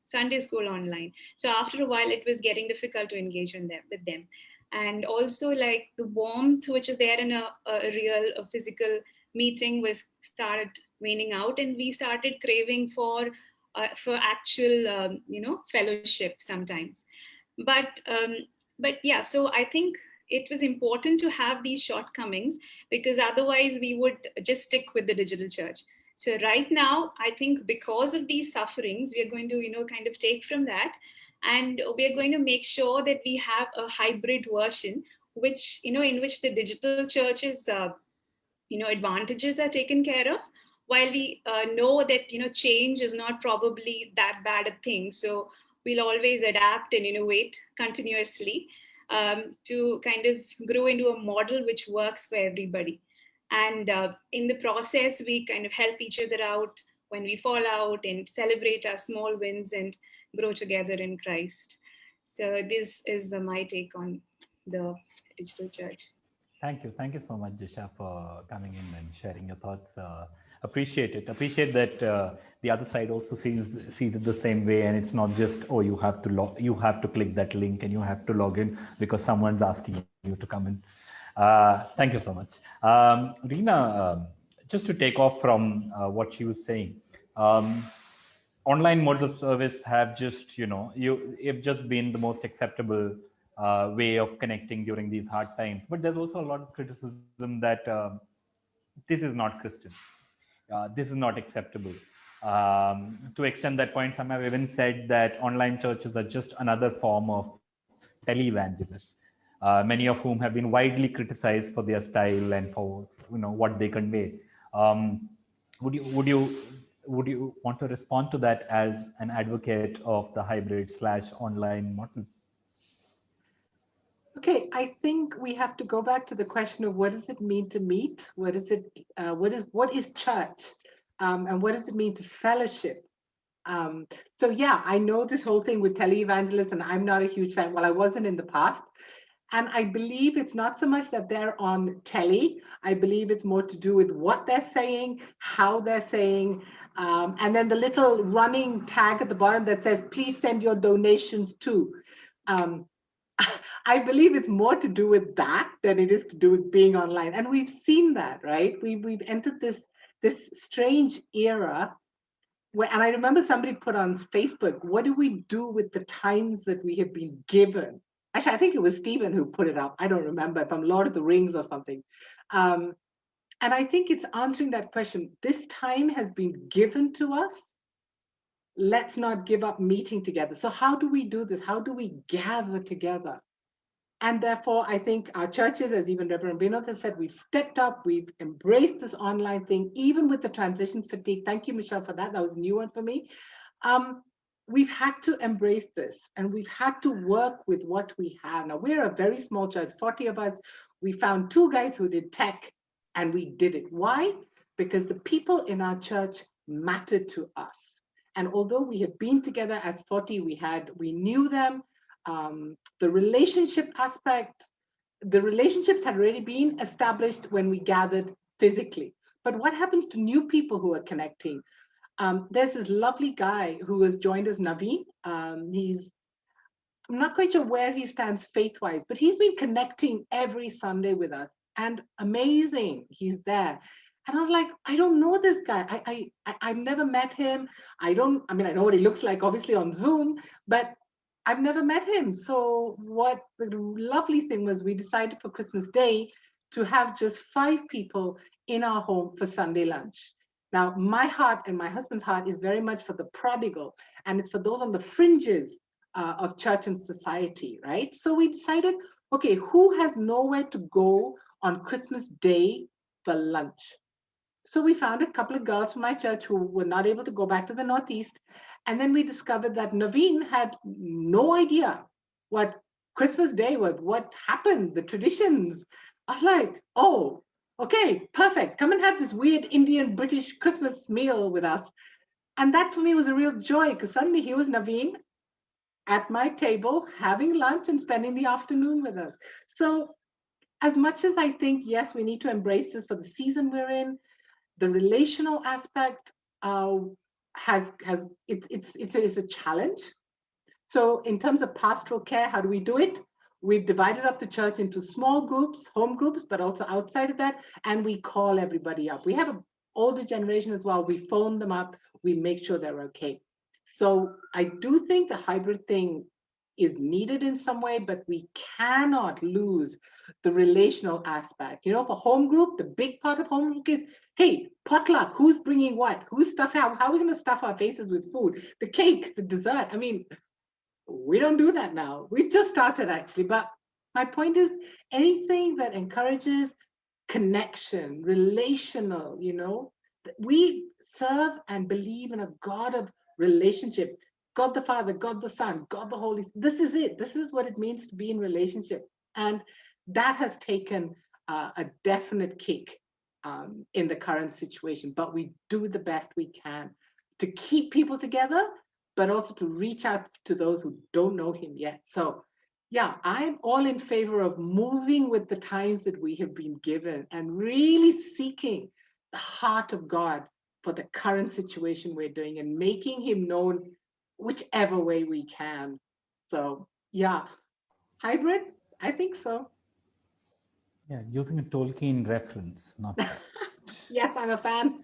Sunday school online. So after a while, it was getting difficult to engage with them. And also, like, the warmth which is there in a real physical meeting was started waning out, and we started craving for actual fellowship sometimes. But yeah, so I think it was important to have these shortcomings, because otherwise we would just stick with the digital church. So right now, I think because of these sufferings, we are going to kind of take from that, and we are going to make sure that we have a hybrid version, which in which the digital church is advantages are taken care of, while we know that change is not probably that bad a thing. So we'll always adapt and innovate continuously, to kind of grow into a model which works for everybody. And in the process, we kind of help each other out when we fall out, and celebrate our small wins, and grow together in Christ. So this is my take on the digital church. Thank you. Thank you so much, Jisha, for coming in and sharing your thoughts. Appreciate it. Appreciate that the other side also sees it the same way, and it's not just, oh, you have to click that link and you have to log in because someone's asking you to come in. Thank you so much, Reena. Just to take off from what she was saying. Online modes of service have just you've just been the most acceptable way of connecting during these hard times, but there's also a lot of criticism that this is not Christian, this is not acceptable. To extend that point, some have even said that online churches are just another form of televangelists, many of whom have been widely criticized for their style and for what they convey. um, would you want to respond to that as an advocate of the hybrid / online model? Okay, I think we have to go back to the question of what does it mean to meet? What is it? What is church? And what does it mean to fellowship? So yeah, I know this whole thing with televangelists, and I'm not a huge fan. Well, I wasn't in the past. And I believe it's not so much that they're on telly. I believe it's more to do with what they're saying, how they're saying, and then the little running tag at the bottom that says, please send your donations to. Um, I believe it's more to do with that than it is to do with being online. And we've seen that, right? We've entered this strange era where, and I remember somebody put on Facebook, what do we do with the times that we have been given? Actually, I think it was Stephen who put it up. I don't remember, from Lord of the Rings or something. And I think it's answering that question. This time has been given to us. Let's not give up meeting together. So how do we do this? How do we gather together? And therefore, I think our churches, as even Reverend Vinod has said, we've stepped up, we've embraced this online thing, even with the transition fatigue. Thank you, Michelle, for that. That was a new one for me. We've had to embrace this, and we've had to work with what we have. Now, we're a very small church, 40 of us. We found 2 guys who did tech, and we did it. Why? Because the people in our church mattered to us. And although we had been together as 40, we knew them. The relationship aspect, the relationships had already been established when we gathered physically. But what happens to new people who are connecting? There's this lovely guy who has joined us, Naveen. I'm not quite sure where he stands faith-wise, but he's been connecting every Sunday with us, and amazing, he's there. And I was like, I don't know this guy. I've never met him. I know what he looks like, obviously, on Zoom, but I've never met him. So what the lovely thing was, we decided for Christmas Day to have just 5 people in our home for Sunday lunch. Now, my heart and my husband's heart is very much for the prodigal, and it's for those on the fringes of church and society, right? So we decided, okay, who has nowhere to go on Christmas Day for lunch? So we found a couple of girls from my church who were not able to go back to the Northeast. And then we discovered that Naveen had no idea what Christmas Day was, what happened, the traditions. I was like, oh, okay, perfect. Come and have this weird Indian British Christmas meal with us. And that for me was a real joy, because suddenly here was Naveen at my table having lunch and spending the afternoon with us. So as much as I think, yes, we need to embrace this for the season we're in, the relational aspect it's a challenge. So in terms of pastoral care, how do we do it? We've divided up the church into small groups, home groups, but also outside of that, and we call everybody up. We have an older generation as well. We phone them up. We make sure they're okay. So I do think the hybrid thing is needed in some way, but we cannot lose the relational aspect. You know, for home group, the big part of home group is, hey, potluck, who's bringing what? Who's stuffing, how are we going to stuff our faces with food? The cake, the dessert. I mean, we don't do that now. We've just started actually. But my point is, anything that encourages connection, relational, you know, we serve and believe in a God of relationship. God the Father, God the Son, God the Holy Spirit. This is it. This is what it means to be in relationship. And that has taken a definite kick in the current situation. But we do the best we can to keep people together, but also to reach out to those who don't know him yet. So yeah, I'm all in favor of moving with the times that we have been given and really seeking the heart of God for the current situation we're doing and making him known whichever way we can. So yeah, hybrid, I think so. Yeah, using a Tolkien reference, not that. Yes, I'm a fan.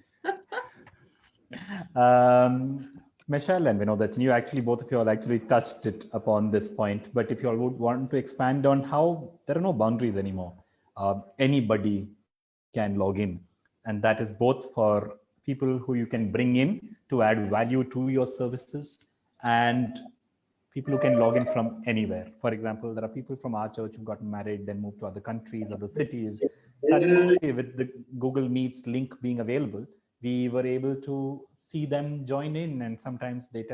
Michelle and Vinod, that you actually, both of you all actually touched it upon this point, but if you all would want to expand on how there are no boundaries anymore. Anybody can log in, and that is both for people who you can bring in to add value to your services and people who can log in from anywhere. For example, there are people from our church who've gotten married, then moved to other countries, other cities. Suddenly, with the Google Meets link being available, we were able to see them join in, and sometimes they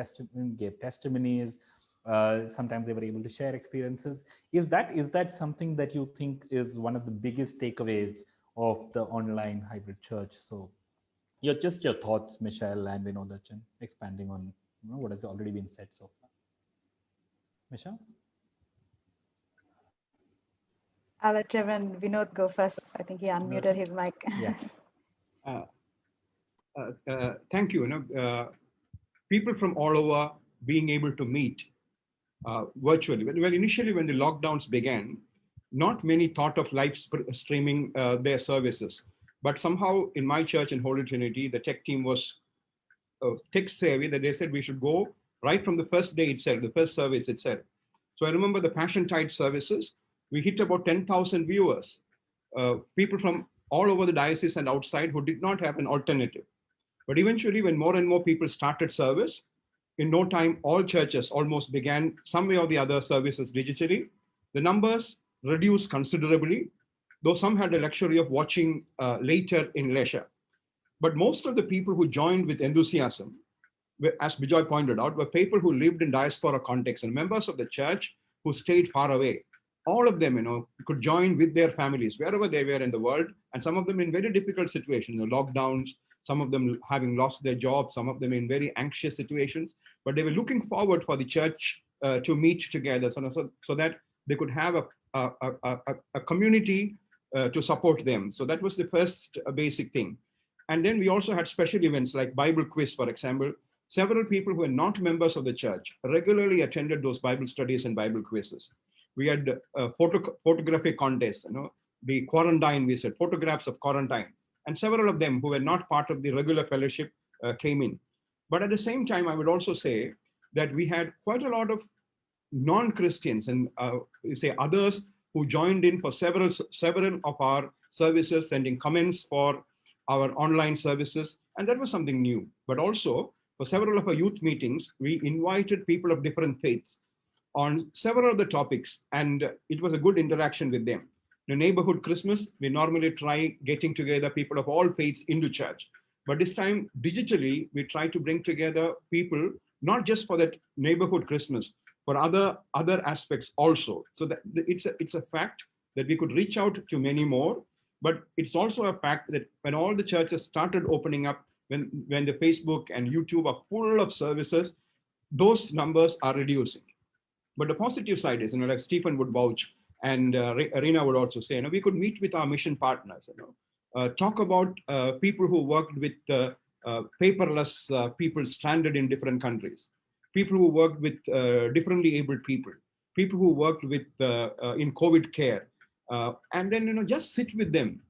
gave testimonies. Sometimes they were able to share experiences. Is that something that you think is one of the biggest takeaways of the online hybrid church? So just your thoughts, Michelle and Vinodachan, expanding on what has already been said so far. Michelle? I'll let Reverend Vinod go first. I think he unmuted his mic. Yeah. Thank you. People from all over being able to meet virtually. Well, initially when the lockdowns began, not many thought of live streaming their services. But somehow in my church in Holy Trinity, the tech team was tech savvy that they said we should go right from the first day itself, the first service itself. So I remember the Passion Tide services, we hit about 10,000 viewers, people from all over the diocese and outside who did not have an alternative. But eventually, when more and more people started service, in no time, all churches almost began some way or the other services digitally. The numbers reduced considerably, though some had the luxury of watching later in leisure. But most of the people who joined with enthusiasm, as Bijoy pointed out, were people who lived in diaspora context and members of the church who stayed far away. All of them, could join with their families wherever they were in the world, and some of them in very difficult situations, lockdowns, some of them having lost their jobs, some of them in very anxious situations, but they were looking forward for the church to meet together so that they could have a community to support them. So that was the first basic thing. And then we also had special events like Bible quiz, for example. Several people who were not members of the church regularly attended those Bible studies and Bible quizzes. We had photographic contests, the quarantine, we said, photographs of quarantine. And several of them who were not part of the regular fellowship came in. But at the same time, I would also say that we had quite a lot of non-Christians and others who joined in for several of our services, sending comments for our online services. And that was something new. But also, for several of our youth meetings, we invited people of different faiths on several of the topics, and it was a good interaction with them. The neighborhood Christmas, we normally try getting together people of all faiths into church. But this time, digitally, we try to bring together people, not just for that neighborhood Christmas, for other aspects also. So that it's a fact that we could reach out to many more, but it's also a fact that when all the churches started opening up, when the Facebook and YouTube are full of services, those numbers are reducing. But the positive side is, like Stephen would vouch, and Arena would also say, we could meet with our mission partners, talk about people who worked with paperless people stranded in different countries, people who worked with differently abled people who worked with in COVID care, and then just sit with them,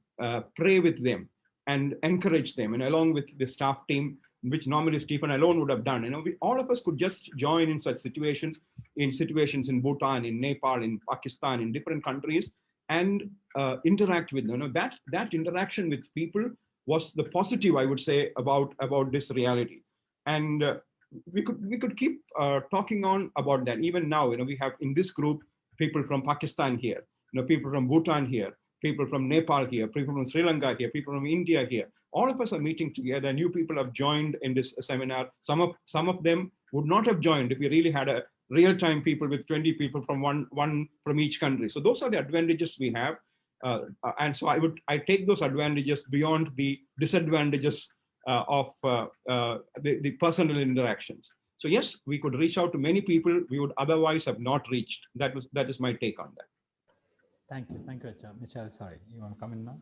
pray with them, and encourage them, and along with the staff team, which normally Stephen alone would have done. All of us could just join in such situations in Bhutan, in Nepal, in Pakistan, in different countries, and interact with them. That interaction with people was the positive, I would say, about this reality. And we could keep talking on about that. Even now, we have in this group people from Pakistan here, people from Bhutan here, people from Nepal here, people from Sri Lanka here, people from India here. All of us are meeting together. New people have joined in this seminar. Some of them would not have joined if we really had a real-time people with 20 people from one from each country. So those are the advantages we have. And so I take those advantages beyond the disadvantages of the personal interactions. So yes, we could reach out to many people we would otherwise have not reached. That is my take on that. Thank you, Acha. Michelle, sorry, you want to come in now?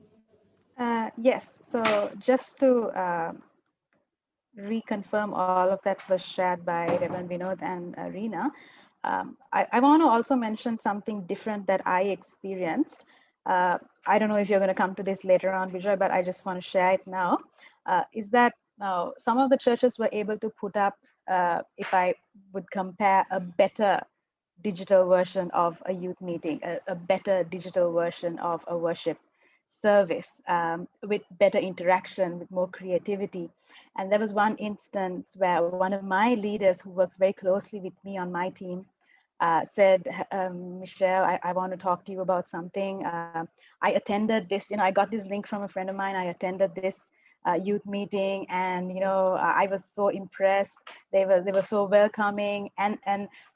Yes, so just to reconfirm all of that was shared by Reverend Vinod and Reena, I want to also mention something different that I experienced. I don't know if you're going to come to this later on, Vijay, but I just want to share it now, is that some of the churches were able to put up, if I would compare, a better digital version of a youth meeting, a better digital version of a worship service, with better interaction, with more creativity. And there was one instance where one of my leaders who works very closely with me on my team said, Michelle, I want to talk to you about something. I attended this, I got this link from a friend of mine. I attended this youth meeting, and I was so impressed. They were so welcoming, and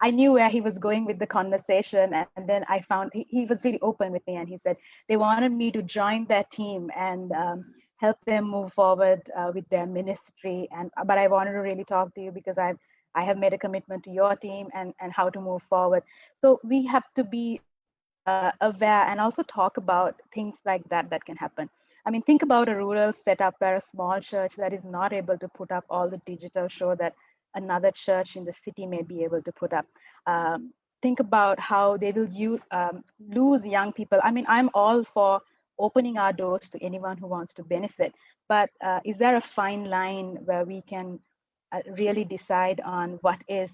I knew where he was going with the conversation. And then I found he was really open with me, and he said they wanted me to join their team and help them move forward with their ministry. And but I wanted to really talk to you because I have made a commitment to your team and how to move forward. So we have to be aware and also talk about things like that can happen. I mean, think about a rural setup where a small church that is not able to put up all the digital show that another church in the city may be able to put up. Think about how they will lose young people. I mean, I'm all for opening our doors to anyone who wants to benefit, but is there a fine line where we can really decide on what is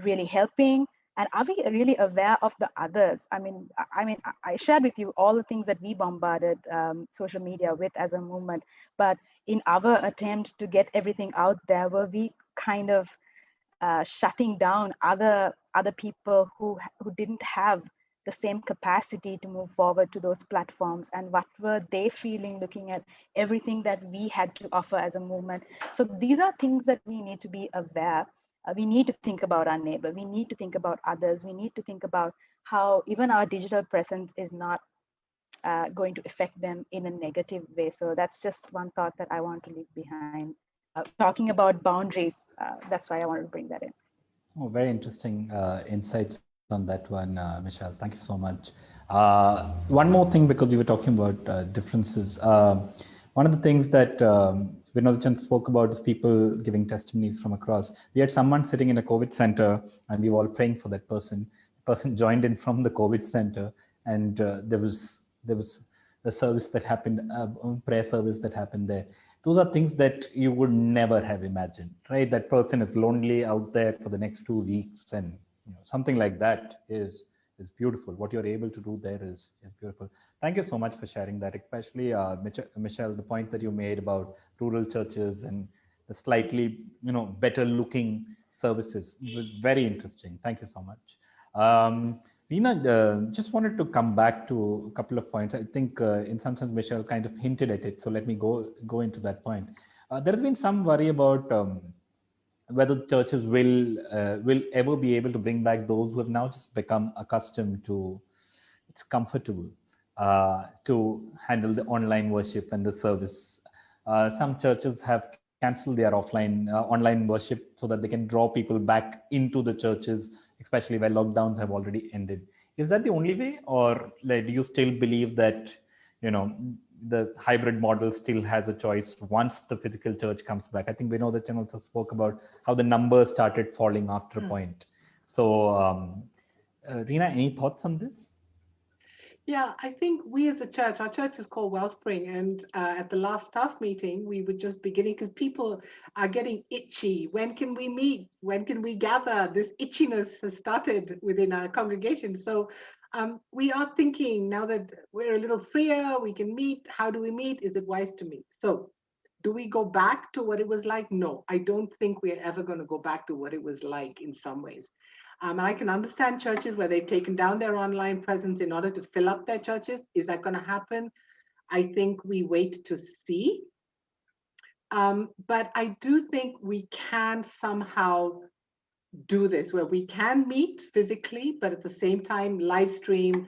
really helping, and are we really aware of the others? I shared with you all the things that we bombarded social media with as a movement, but in our attempt to get everything out there, were we kind of shutting down other people who didn't have the same capacity to move forward to those platforms, and what were they feeling looking at everything that we had to offer as a movement? So these are things that we need to be aware. We need to think about our neighbor, we need to think about others, we need to think about how even our digital presence is not going to affect them in a negative way. So that's just one thought that I want to leave behind. Talking about boundaries, that's why I wanted to bring that in. Oh, very interesting insights on that one, Michelle. Thank you so much. One more thing, because we were talking about differences. One of the things that Vinodchan spoke about is people giving testimonies from across. We had someone sitting in a COVID center, and we were all praying for that person. The person joined in from the COVID center, and there was a service that happened, prayer service that happened there. Those are things that you would never have imagined, right? That person is lonely out there for the next 2 weeks, and something like that is beautiful. What you're able to do there is beautiful. Thank you so much for sharing that, especially Michelle, the point that you made about rural churches and the slightly better looking services was very interesting. Thank you so much. Veena, just wanted to come back to a couple of points. I think in some sense Michelle kind of hinted at it, so let me go into that point. There has been some worry about whether churches will ever be able to bring back those who have now just become accustomed to, it's comfortable to handle the online worship and the service. Some churches have canceled their online worship so that they can draw people back into the churches, especially where lockdowns have already ended. Is that the only way, or do you still believe that the hybrid model still has a choice once the physical church comes back? I think we know that Chen also spoke about how the numbers started falling after a point. So, Reena, any thoughts on this? Yeah, I think we as a church, our church is called Wellspring, and at the last staff meeting, we were just beginning because people are getting itchy. When can we meet? When can we gather? This itchiness has started within our congregation. So we are thinking now that we're a little freer, we can meet. How do we meet? Is it wise to meet? So do we go back to what it was like? No, I don't think we're ever going to go back to what it was like in some ways. And I can understand churches where they've taken down their online presence in order to fill up their churches. Is that going to happen? I think we wait to see. But I do think we can somehow do this where we can meet physically, but at the same time, live stream,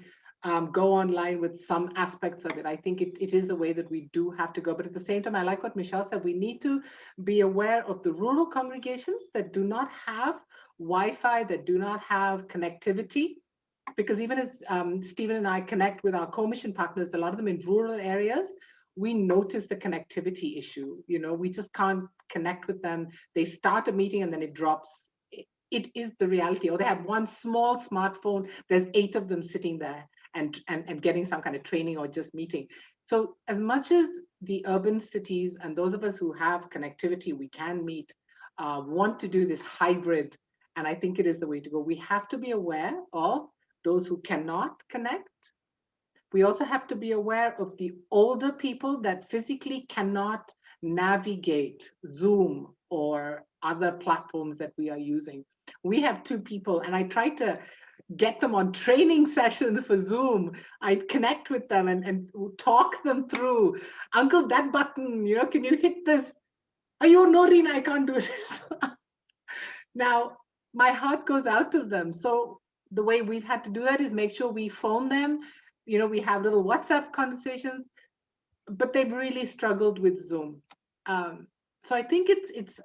go online with some aspects of it. I think it is a way that we do have to go. But at the same time, I like what Michelle said. We need to be aware of the rural congregations that do not have Wi-Fi, that do not have connectivity. Because even as Stephen and I connect with our co-mission partners, a lot of them in rural areas, we notice the connectivity issue. We just can't connect with them. They start a meeting and then it drops. It is the reality. Or they have one small smartphone, there's 8 of them sitting there and getting some kind of training or just meeting. So as much as the urban cities and those of us who have connectivity, we can meet, want to do this hybrid, and I think it is the way to go. We have to be aware of those who cannot connect. We also have to be aware of the older people that physically cannot navigate Zoom or other platforms that we are using. We have 2 people, and I tried to get them on training sessions for Zoom. I'd connect with them and talk them through. Uncle, that button, can you hit this? Oh, no, Reena, I can't do this. Now, my heart goes out to them. So the way we've had to do that is make sure we phone them. We have little WhatsApp conversations, but they've really struggled with Zoom. So I think it's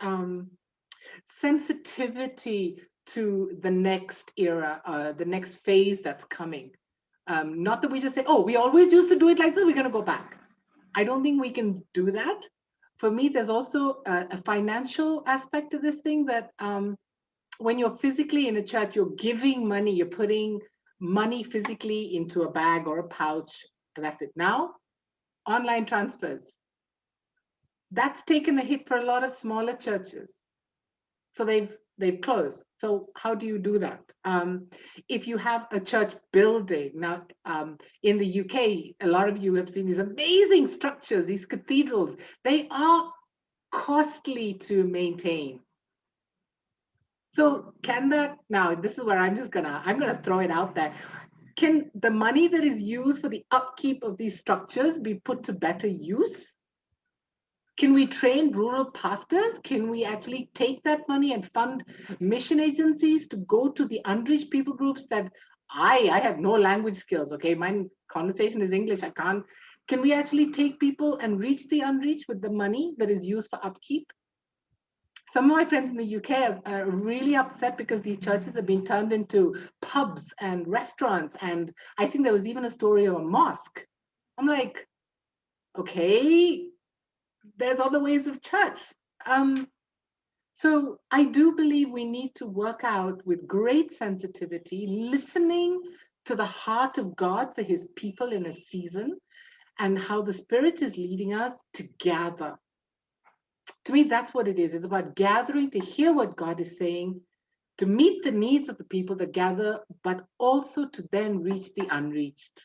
sensitivity to the next era, the next phase that's coming. Not that we just say, oh, we always used to do it like this, we're going to go back. I don't think we can do that. For me, there's also a financial aspect to this thing that when you're physically in a church, you're giving money, you're putting money physically into a bag or a pouch, and that's it. Now, online transfers. That's taken a hit for a lot of smaller churches. So they've closed. So how do you do that? If you have a church building, now in the UK, a lot of you have seen these amazing structures, these cathedrals. They are costly to maintain. So can that, now this is where I'm gonna throw it out there. Can the money that is used for the upkeep of these structures be put to better use? Can we train rural pastors? Can we actually take that money and fund mission agencies to go to the unreached people groups that I have no language skills, okay? My conversation is English, I can't. Can we actually take people and reach the unreached with the money that is used for upkeep? Some of my friends in the UK are really upset because these churches have been turned into pubs and restaurants. And I think there was even a story of a mosque. I'm like, okay, there's other ways of church. So I do believe we need to work out with great sensitivity, listening to the heart of God for his people in a season and how the Spirit is leading us to gather. To me, that's what it is. It's about gathering to hear what God is saying, to meet the needs of the people that gather, but also to then reach the unreached.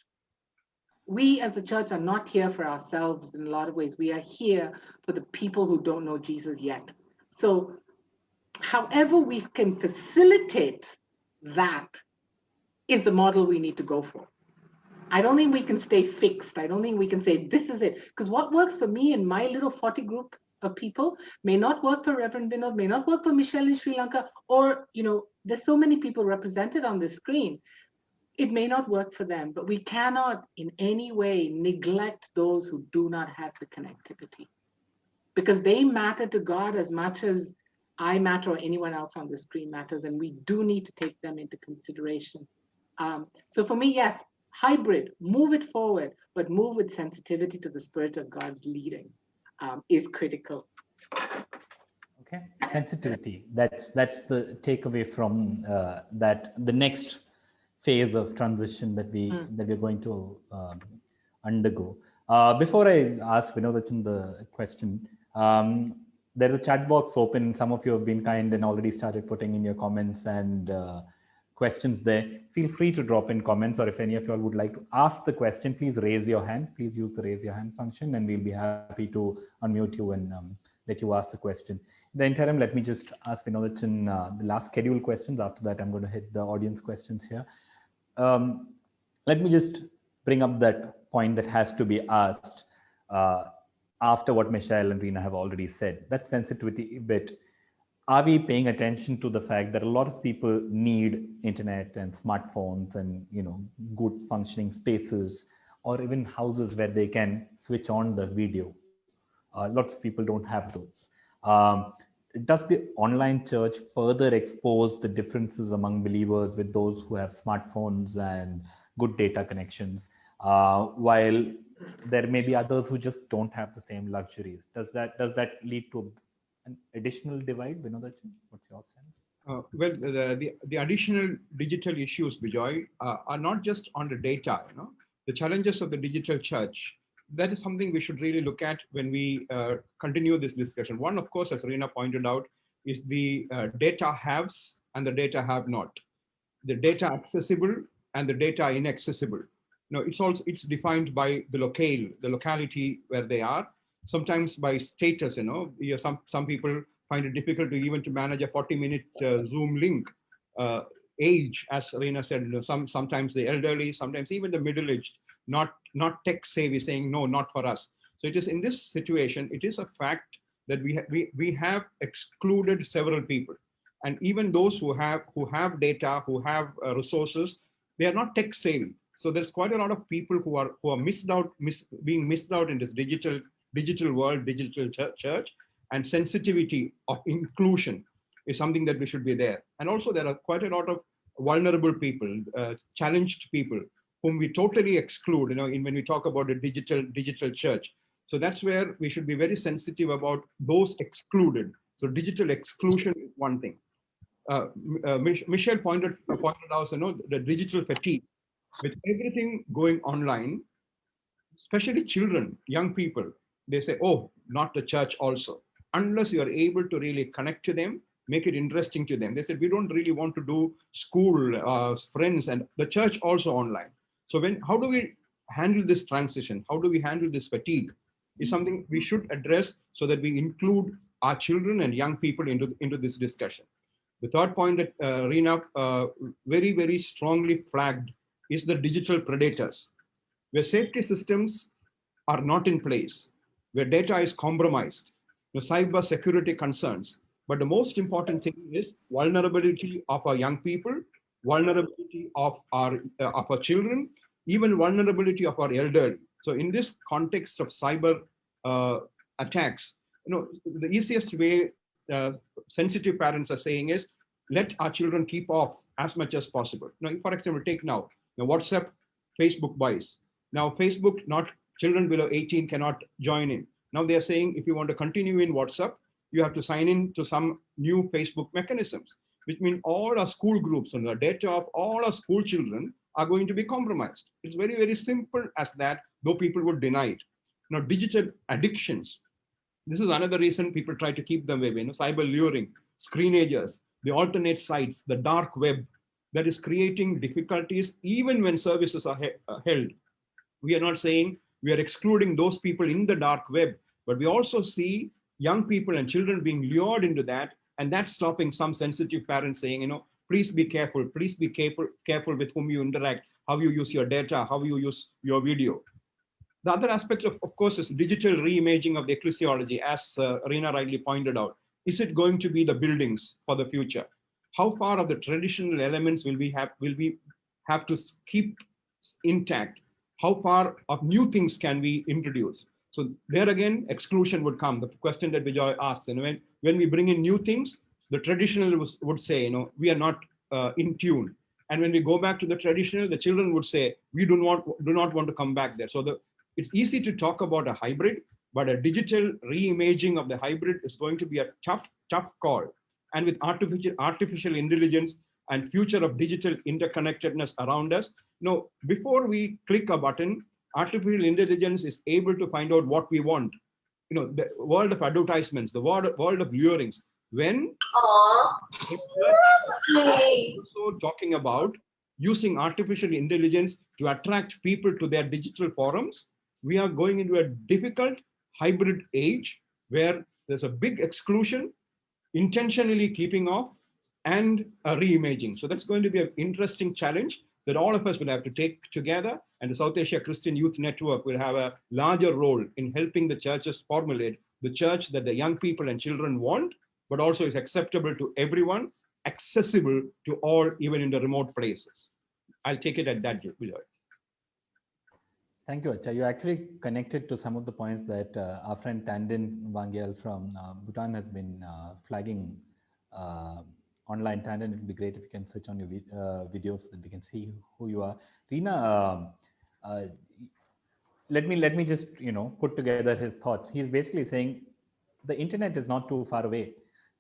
We as a church are not here for ourselves in a lot of ways. We are here for the people who don't know Jesus yet. So however we can facilitate that is the model we need to go for. I don't think we can stay fixed. I don't think we can say, this is it. Because what works for me in my little 40 group of people may not work for Reverend Vinod, may not work for Michelle in Sri Lanka, or, there's so many people represented on the screen. It may not work for them, but we cannot in any way neglect those who do not have the connectivity, because they matter to God as much as I matter or anyone else on the screen matters, and we do need to take them into consideration. So for me, yes, hybrid, move it forward, but move with sensitivity to the Spirit of God's leading is critical. Okay, sensitivity. That's the takeaway from that. The next phase of transition that we're going to undergo. Before I ask Vinodachan the question, there's a chat box open. Some of you have been kind and already started putting in your comments and questions there. Feel free to drop in comments, or if any of you all would like to ask the question, please raise your hand. Please use the raise your hand function, and we'll be happy to unmute you and let you ask the question. In the interim, let me just ask Vinodachan the last scheduled questions. After that, I'm going to hit the audience questions here. Let me just bring up that point that has to be asked after what Michelle and Reena have already said. That sensitivity bit. Are we paying attention to the fact that a lot of people need internet and smartphones and good functioning spaces, or even houses where they can switch on the video? Lots of people don't have those. Does the online church further expose the differences among believers with those who have smartphones and good data connections, while there may be others who just don't have the same luxuries? Does that lead to an additional divide, Vinodachan? What's your sense? Well, the additional digital issues, Bijoy, are not just on the data. The challenges of the digital church. That is something we should really look at when we continue this discussion. One, of course, as Reena pointed out, is the data haves and the data have not. The data accessible and the data inaccessible. It's defined by the locality where they are. Sometimes by status. Some people find it difficult to even to manage a 40-minute Zoom link. age, as Reena said, sometimes the elderly, sometimes even the middle-aged, not tech savvy, saying no, not for us. So it is in this situation, it is a fact that we have excluded several people, and even those who have data, who have resources, they are not tech savvy. So there's quite a lot of people who are being missed out in this digital world, digital church, and sensitivity of inclusion is something that we should be there. And also there are quite a lot of vulnerable people, challenged people whom we totally exclude, when we talk about a digital church. So that's where we should be very sensitive about those excluded. So digital exclusion is one thing. Michelle pointed out, the digital fatigue. With everything going online, especially children, young people, they say, oh, not the church also. Unless you are able to really connect to them, make it interesting to them. They said, we don't really want to do school, friends, and the church also online. So how do we handle this transition? How do we handle this fatigue? Is something we should address so that we include our children and young people into this discussion. The third point that Reena very, very strongly flagged is the digital predators, where safety systems are not in place, where data is compromised, the cyber security concerns. But the most important thing is vulnerability of our young people, vulnerability of our children, even vulnerability of our elderly. So in this context of cyber attacks, the easiest way sensitive parents are saying is, let our children keep off as much as possible. For example, take now WhatsApp, Facebook buys. Now Facebook, not children below 18 cannot join in. Now they are saying if you want to continue in WhatsApp, you have to sign in to some new Facebook mechanisms, which means all our school groups and the data of all our school children are going to be compromised. It's very, very simple as that, though people would deny it. Now, digital addictions. This is another reason people try to keep them away. Cyber luring, screenagers, the alternate sites, the dark web, that is creating difficulties even when services are held. We are not saying we are excluding those people in the dark web, but we also see young people and children being lured into that, and that's stopping some sensitive parents saying, please be careful with whom you interact, how you use your data, how you use your video. The other aspect, of course, is digital reimaging of the ecclesiology, as Reena rightly pointed out. Is it going to be the buildings for the future? How far of the traditional elements will we have to keep intact? How far of new things can we introduce? So there again, exclusion would come. The question that Vijay asked, when we bring in new things, the traditional would say, we are not in tune. And when we go back to the traditional, the children would say, we do not want to come back there. So it's easy to talk about a hybrid, but a digital reimaging of the hybrid is going to be a tough call. And with artificial intelligence and future of digital interconnectedness around us, before we click a button, artificial intelligence is able to find out what we want. The world of advertisements, the world of lurings. When also talking about using artificial intelligence to attract people to their digital forums, we are going into a difficult hybrid age where there's a big exclusion, intentionally keeping off, and a reimaging. So that's going to be an interesting challenge that all of us will have to take together, and the South Asia Christian Youth Network will have a larger role in helping the churches formulate the church that the young people and children want, but also is acceptable to everyone, accessible to all, even in the remote places. I'll take it at that, Vijay. Thank you, Acha. You actually connected to some of the points that our friend Tandin Wangyal from Bhutan has been flagging online. Tandin, it would be great if you can switch on your videos so that we can see who you are. Reena, let me just put together his thoughts. He's basically saying the internet is not too far away.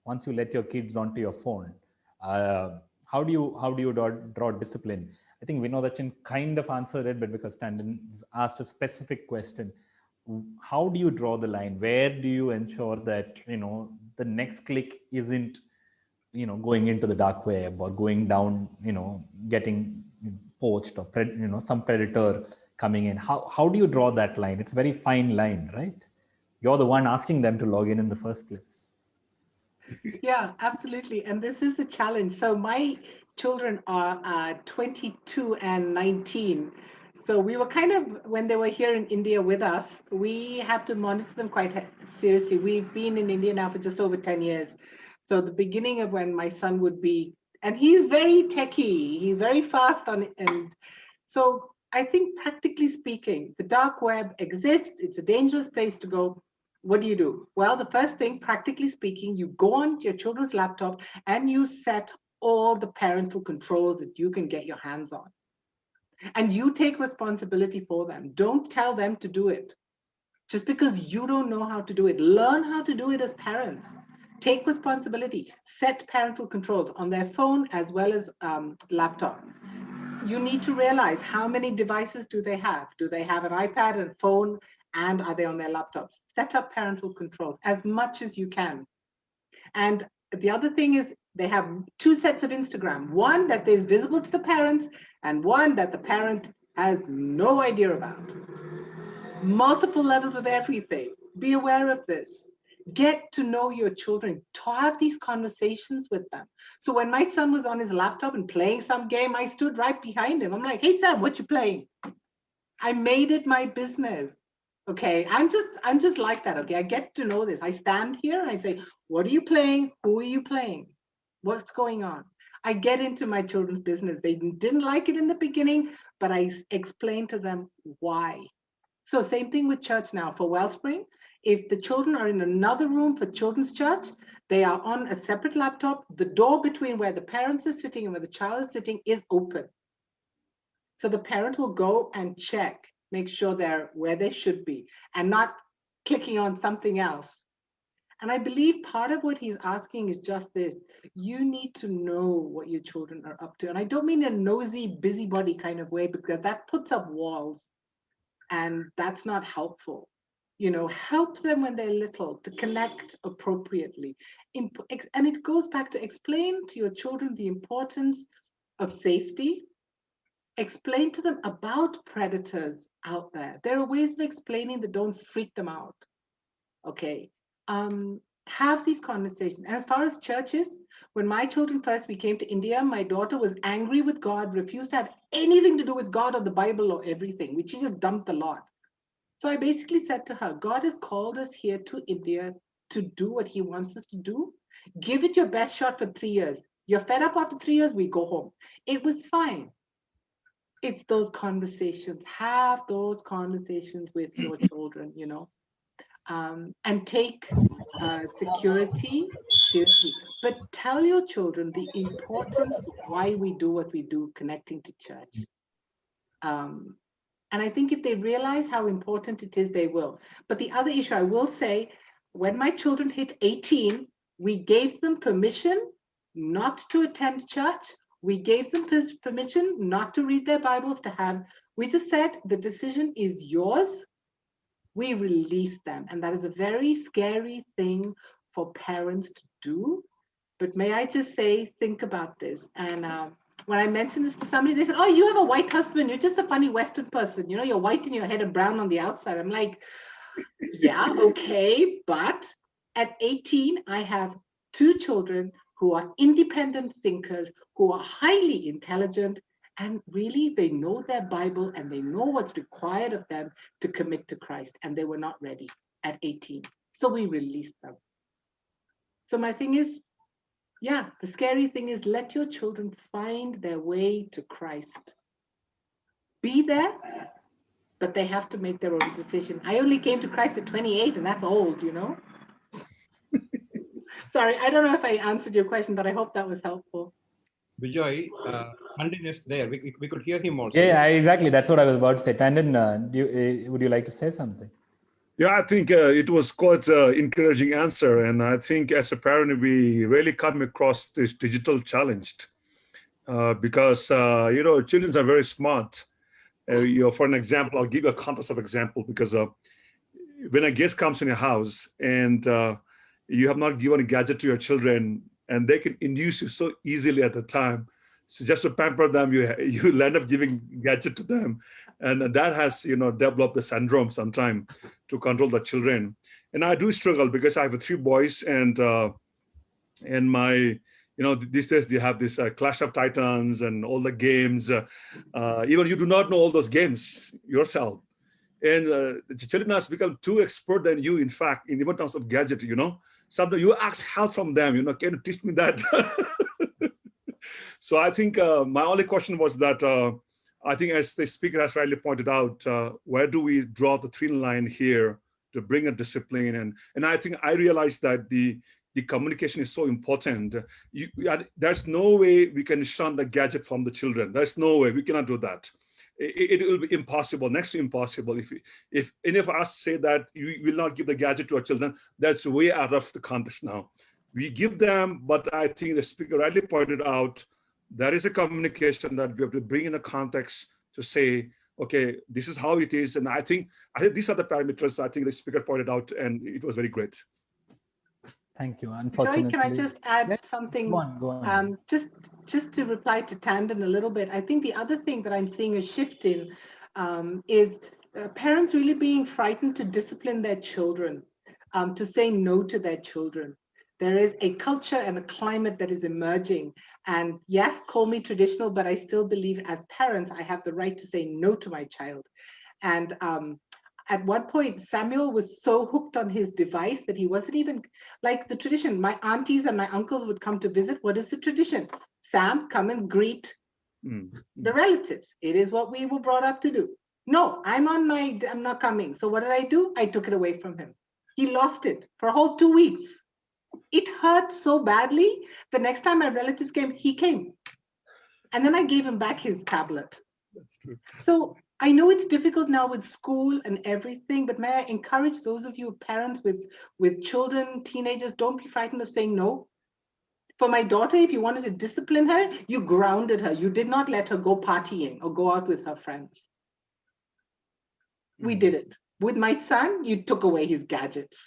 Once you let your kids onto your phone, how do you draw discipline? I think Vinodachan kind of answered it, but because Tandon asked a specific question, how do you draw the line? Where do you ensure that the next click isn't going into the dark web or going down, getting poached or some predator coming in? How do you draw that line? It's a very fine line, right? You're the one asking them to log in the first place. Yeah, absolutely. And this is the challenge. So my children are 22 and 19. So we were kind of, when they were here in India with us, we had to monitor them quite seriously. We've been in India now for just over 10 years. So the beginning of when my son would be, and he's very techie, he's very fast on it. And so I think practically speaking, the dark web exists. It's a dangerous place to go. What do? Well, the first thing, practically speaking, you go on your children's laptop and you set all the parental controls that you can get your hands on. And you take responsibility for them. Don't tell them to do it. Just because you don't know how to do it, learn how to do it as parents. Take responsibility. Set parental controls on their phone as well as laptop. You need to realize how many devices do they have? Do they have an iPad and phone, and are they on their laptops? Set up parental controls as much as you can. And the other thing is they have two sets of Instagram, one that is visible to the parents and one that the parent has no idea about. Multiple levels of everything. Be aware of this. Get to know your children. Have these conversations with them. So when my son was on his laptop and playing some game, I stood right behind him. I'm like, hey, Sam, what you playing? I made it my business. Okay, I'm just like that. Okay, I get to know this. I stand here and I say, what are you playing? Who are you playing? What's going on? I get into my children's business. They didn't like it in the beginning, but I explained to them why. So same thing with church now. For Wellspring, if the children are in another room for children's church, they are on a separate laptop. The door between where the parents are sitting and where the child is sitting is open. So the parent will go and check, make sure they're where they should be and not clicking on something else. And I believe part of what he's asking is just this. You need to know what your children are up to. And I don't mean a nosy, busybody kind of way, because that puts up walls and that's not helpful. You know, help them when they're little to connect appropriately. And it goes back to explain to your children the importance of safety. Explain to them about predators out there. There are ways of explaining that don't freak them out. Okay. Have these conversations. And as far as churches, when my children first came to India, my daughter was angry with God, refused to have anything to do with God or the Bible or everything, which she just dumped a lot. So I basically said to her, God has called us here to India to do what he wants us to do. Give it your best shot for 3 years. You're fed up after 3 years, we go home. It was fine. It's those conversations. Have those conversations with your children, you know, and take security seriously. But tell your children the importance of why we do what we do, connecting to church. And I think if they realize how important it is, they will. But the other issue I will say, when my children hit 18, we gave them permission not to attend church. We gave them permission not to read their Bibles, we just said the decision is yours. We released them. And that is a very scary thing for parents to do. But may I just say, think about this. And when I mentioned this to somebody, they said, oh, you have a white husband. You're just a funny Western person. You know, you're white in your head and brown on the outside. I'm like, yeah, okay. But at 18, I have 2 children who are independent thinkers, who are highly intelligent, and really they know their Bible and they know what's required of them to commit to Christ. And they were not ready at 18. So we released them. So my thing is, yeah, the scary thing is let your children find their way to Christ. Be there, but they have to make their own decision. I only came to Christ at 28, and that's old, you know? Sorry, I don't know if I answered your question, but I hope that was helpful. Vijay, Tandon is there. We could hear him also. Yeah, exactly. That's what I was about to say. Tandon, would you like to say something? Yeah, I think it was quite an encouraging answer. And I think as a parent, we really come across this digital challenge because, you know, children are very smart. You know, for an example, I'll give you a context of example because when a guest comes in your house and you have not given a gadget to your children and they can induce you so easily at the time. So just to pamper them, you end up giving gadget to them. And that has, you know, developed the syndrome sometime to control the children. And I do struggle because I have 3 boys and my, you these days they have this Clash of Titans and all the games. Even you do not know all those games yourself. And the children has become too expert than you, in fact, in even terms of gadget, Sometimes you ask help from them, can you teach me that? So I think my only question was that, I think as the speaker has rightly pointed out, where do we draw the thin line here to bring a discipline? And I think I realized that the communication is so important. There's no way we can shun the gadget from the children. There's no way, we cannot do that. It will be impossible, next to impossible. If any of us say that you will not give the gadget to our children, that's way out of the context now. We give them, but I think the speaker rightly pointed out, there is a communication that we have to bring in a context to say, okay, this is how it is. And I think these are the parameters I think the speaker pointed out, and it was very great. Thank you. Unfortunately, Joy, can I just add something? Go on. Just to reply to Tandon a little bit, I think the other thing that I'm seeing a shift in is parents really being frightened to discipline their children, to say no to their children. There is a culture and a climate that is emerging. And yes, call me traditional, but I still believe as parents, I have the right to say no to my child. And at one point, Samuel was so hooked on his device that he wasn't even like the tradition. My aunties and my uncles would come to visit. What is the tradition? Sam, come and greet the relatives. It is what we were brought up to do. No, I'm not coming. So what did I do? I took it away from him. He lost it for a whole 2 weeks. It hurt so badly. The next time my relatives came, he came. And then I gave him back his tablet. That's true. So I know it's difficult now with school and everything, but may I encourage those of you parents with children, teenagers, don't be frightened of saying no. For my daughter, if you wanted to discipline her, you grounded her. You did not let her go partying or go out with her friends. We did it. With my son, you took away his gadgets.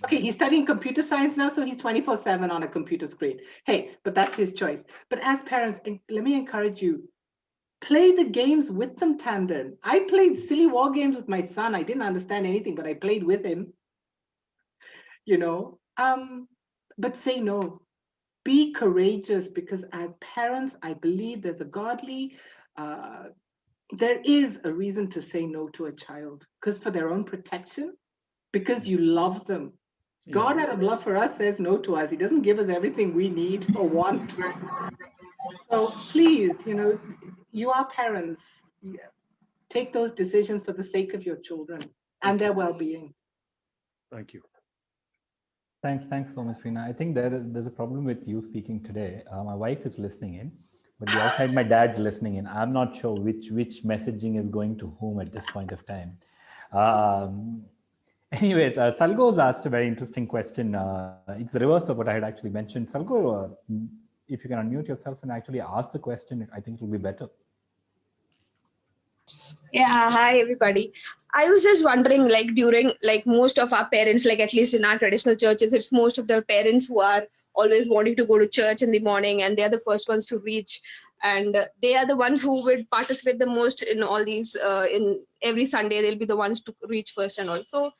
Okay, he's studying computer science now, so he's 24/7 on a computer screen. Hey, but that's his choice. But as parents, let me encourage you, play the games with them, Tandon. I played silly war games with my son. I didn't understand anything, but I played with him. But say no. Be courageous, because as parents, I believe there's a godly, there is a reason to say no to a child, because for their own protection, because you love them. God out of love for us says no to us. He doesn't give us everything we need or want. So please, you are parents. Take those decisions for the sake of your children and their well-being. Thank you. Thanks so much, Reena. I think there's a problem with you speaking today. My wife is listening in, but the outside my dad's listening in. I'm not sure which messaging is going to whom at this point of time. Anyways, Salgo's asked a very interesting question. It's the reverse of what I had actually mentioned. Salgo, if you can unmute yourself and actually ask the question, I think it will be better. Yeah, hi everybody. I was just wondering, during most of our parents, at least in our traditional churches, it's most of their parents who are always wanting to go to church in the morning, and they're the first ones to reach, and they are the ones who would participate the most in all these. In every Sunday, they'll be the ones to reach first and all. So,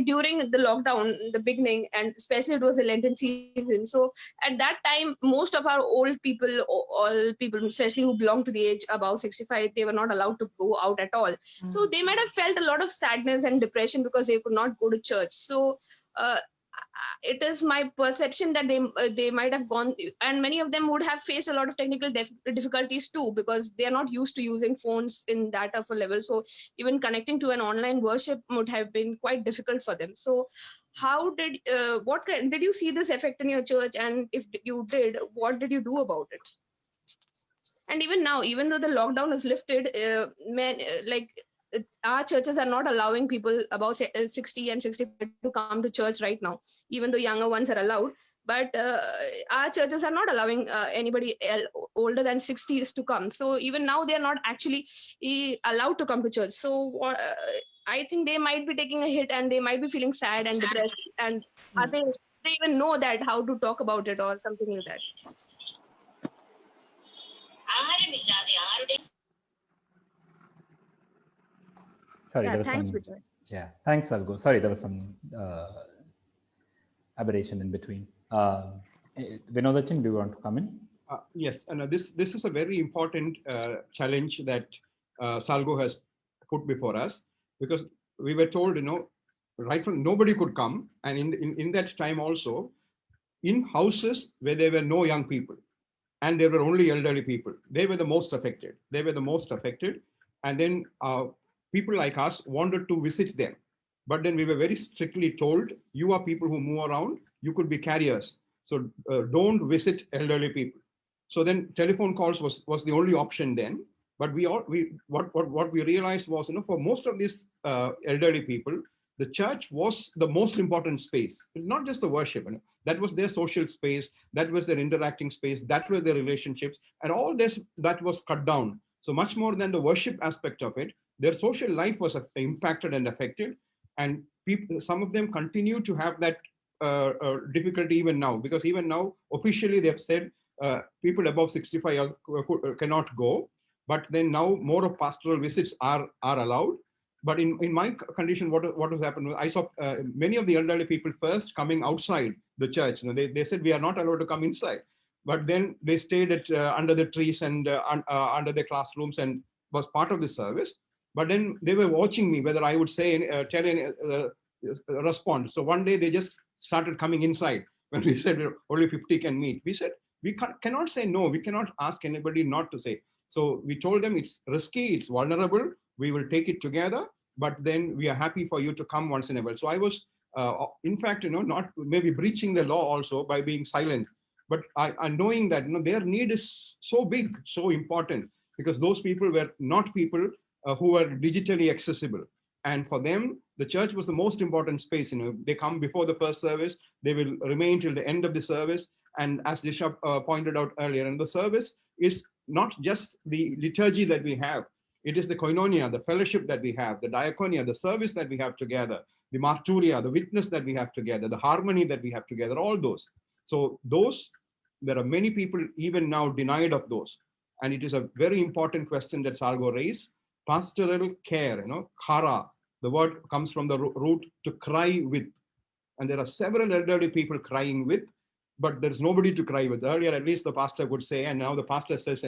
during the lockdown, the beginning, and especially it was a Lenten season. So at that time, most of our old people, all people, especially who belong to the age above 65, they were not allowed to go out at all. So they might have felt a lot of sadness and depression because they could not go to church. So it is my perception that they might have gone, and many of them would have faced a lot of technical difficulties too, because they are not used to using phones in that of a level. So even connecting to an online worship would have been quite difficult for them. So how did did you see this effect in your church, and if you did, what did you do about it? And even now, even though the lockdown is lifted, our churches are not allowing people above 60 and 65 to come to church right now, even though younger ones are allowed. But our churches are not allowing anybody older than 60 to come. So even now, they are not actually allowed to come to church. So I think they might be taking a hit, and they might be feeling sad and depressed. And are they even know that how to talk about it or something like that? Sorry, yeah, there was thanks, some. Vijay. Yeah, thanks, Salgo. Sorry, there was some aberration in between. Vinodachan, do you want to come in? Yes, and this is a very important challenge that Salgo has put before us, because we were told, right from nobody could come, and in that time also, in houses where there were no young people and there were only elderly people, they were the most affected. They were the most affected, and then people like us wanted to visit them, but then we were very strictly told, you are people who move around, you could be carriers, so don't visit elderly people. So then telephone calls was the only option then. But what we realized was, for most of these elderly people, the church was the most important space. It's not just the worship. That was their social space. That was their interacting space. That were their relationships, and all this that was cut down. So much more than the worship aspect of it, their social life was impacted and affected, and people, some of them continue to have that difficulty even now, because even now officially they have said people above 65 years cannot go, but then now more of pastoral visits are allowed. But in my condition, what has happened? I saw many of the elderly people first coming outside the church. They said we are not allowed to come inside, but then they stayed at under the trees and under the classrooms and was part of the service. But then they were watching me whether I would say tell any respond. So one day they just started coming inside when we said only 50 can meet. We said we cannot say no. We cannot ask anybody not to say. So we told them it's risky, it's vulnerable. We will take it together, but then we are happy for you to come once in a while. So I was, in fact, not maybe breaching the law also by being silent, but I knowing that their need is so big, so important, because those people were not people who were digitally accessible. And for them, the church was the most important space. They come before the first service, they will remain till the end of the service. And as Disha pointed out earlier, and the service is not just the liturgy that we have, it is the koinonia, the fellowship that we have, the diaconia, the service that we have together, the marturia, the witness that we have together, the harmony that we have together, all those. So those, there are many people even now denied of those. And it is a very important question that Salgo raised. Pastoral care, kara, the word comes from the root to cry with. And there are several elderly people crying with, but there's nobody to cry with. Earlier, at least the pastor would say, and now the pastor says,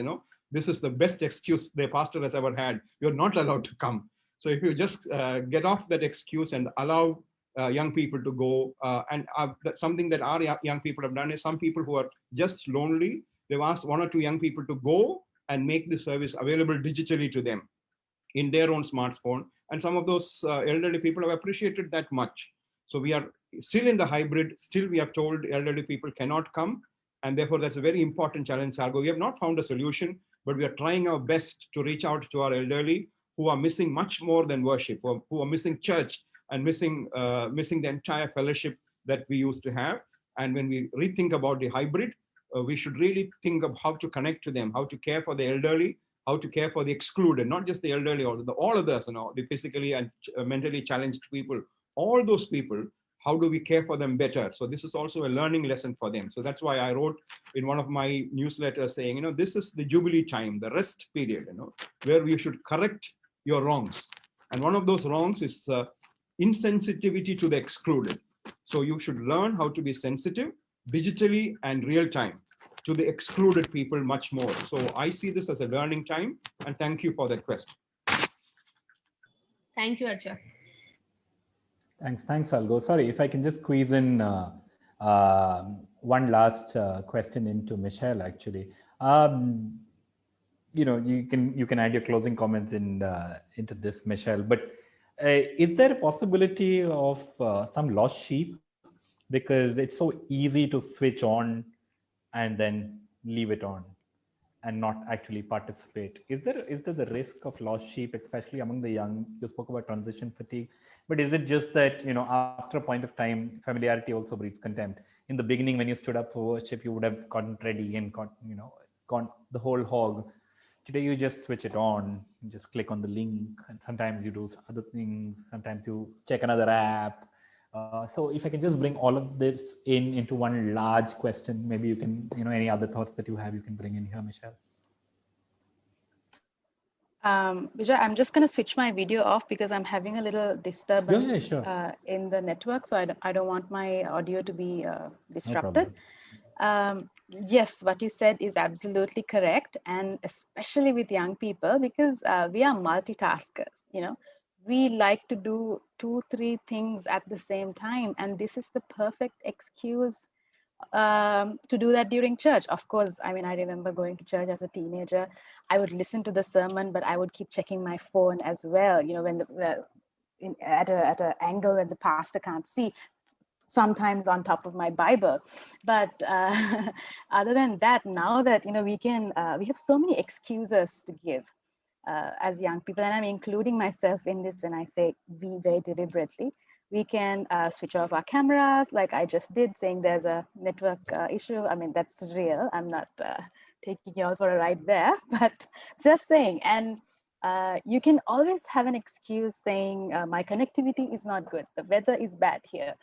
this is the best excuse the pastor has ever had. You're not allowed to come. So if you just get off that excuse and allow young people to go, and something that our young people have done is some people who are just lonely, they've asked one or two young people to go and make the service available digitally to them in their own smartphone. And some of those elderly people have appreciated that much. So we are still in the hybrid, still we have told elderly people cannot come. And therefore that's a very important challenge, Salgo. We have not found a solution, but we are trying our best to reach out to our elderly who are missing much more than worship, who are missing church and missing the entire fellowship that we used to have. And when we rethink about the hybrid, we should really think of how to connect to them, how to care for the elderly, how to care for the excluded, not just the elderly, all of us, the physically and mentally challenged people, all those people, how do we care for them better? So this is also a learning lesson for them. So that's why I wrote in one of my newsletters saying, this is the Jubilee time, the rest period, where you should correct your wrongs. And one of those wrongs is insensitivity to the excluded. So you should learn how to be sensitive digitally and real time to the excluded people much more. So I see this as a learning time, and thank you for that question. Thank you, Acha. Thanks, Salgo. Sorry, if I can just squeeze in one last question into Michelle, actually. You can add your closing comments into this, Michelle. But is there a possibility of some lost sheep? Because it's so easy to switch on and then leave it on and not actually participate. Is there the risk of lost sheep, especially among the young? You spoke about transition fatigue, but is it just that, after a point of time, familiarity also breeds contempt? In the beginning, when you stood up for worship, you would have gotten ready and gone the whole hog. Today, you just switch it on, you just click on the link, and sometimes you do other things. Sometimes you check another app. So if I can just bring all of this into one large question, maybe you can, any other thoughts that you have, you can bring in here, Michelle. Vijay, I'm just going to switch my video off because I'm having a little disturbance sure. in the network. So I don't want my audio to be disrupted. Yes, what you said is absolutely correct, and especially with young people, because we are multitaskers. We like to do 2, 3 things at the same time, and this is the perfect excuse to do that during church. Of course, I mean, I remember going to church as a teenager. I would listen to the sermon, but I would keep checking my phone as well. When at a angle when the pastor can't see, sometimes on top of my Bible. But other than that, now that we have so many excuses to give as young people, and I'm including myself in this when I say we very deliberately. We can switch off our cameras, like I just did, saying there's a network issue. I mean, that's real. I'm not taking you all for a ride there, but just saying. And you can always have an excuse saying my connectivity is not good, the weather is bad here.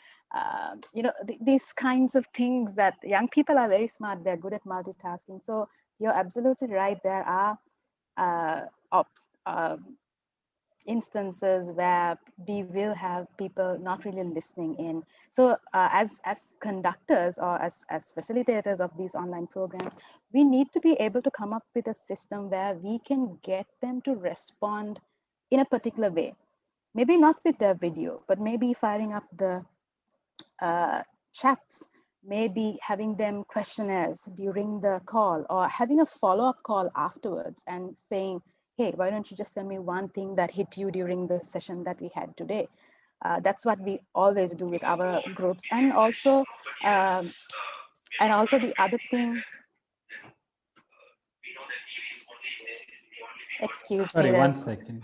These kinds of things that young people are very smart. They're good at multitasking. So you're absolutely right. There are instances where we will have people not really listening in. So as conductors or as facilitators of these online programs, we need to be able to come up with a system where we can get them to respond in a particular way. Maybe not with their video, but maybe firing up the chats, maybe having them questionnaires during the call, or having a follow-up call afterwards and saying, hey, why don't you just tell me one thing that hit you during the session that we had today? That's what we always do with our groups. And also the other thing, excuse me. Sorry, one second.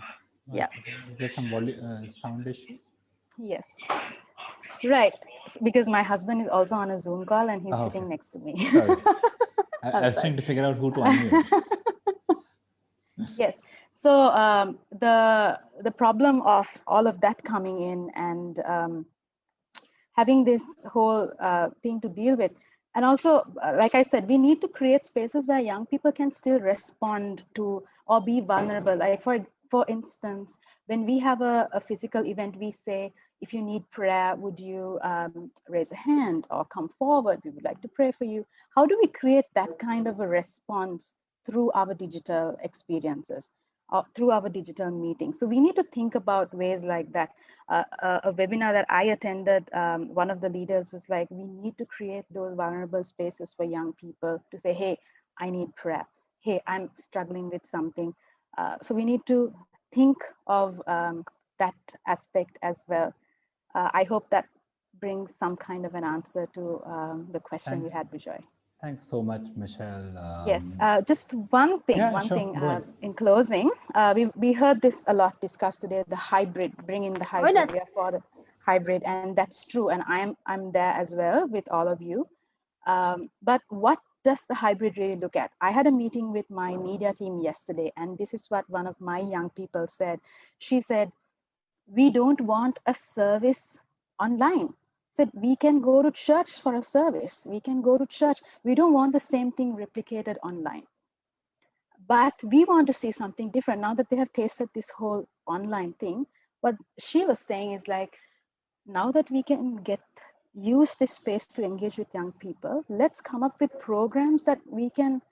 Yeah. Is there some sound issue? Yes. Right, because my husband is also on a Zoom call and he's sitting next to me. Sorry. I was trying to figure out who to unmute. Yes. So the problem of all of that coming in and having this whole thing to deal with, and also, like I said, we need to create spaces where young people can still respond to or be vulnerable. Like for instance, when we have a physical event, we say, if you need prayer, would you raise a hand or come forward? We would like to pray for you. How do we create that kind of a response through our digital experiences, or through our digital meetings? So we need to think about ways like that. A webinar that I attended, one of the leaders was like, we need to create those vulnerable spaces for young people to say, hey, I need prayer. Hey, I'm struggling with something. So we need to think of that aspect as well. I hope that brings some kind of an answer to the question you had, Bijoy. Thanks so much, Michelle. Yes, just one thing, in closing, we heard this a lot discussed today, the hybrid, bring in the hybrid, we are for the hybrid, and that's true, and I'm there as well with all of you. But what does the hybrid really look at? I had a meeting with my media team yesterday, and this is what one of my young people said. She said, we don't want a service online. Said we can go to church for a service. We can go to church. We don't want the same thing replicated online. But we want to see something different now that they have tasted this whole online thing. What she was saying is like, now that we can use this space to engage with young people, let's come up with programs that we can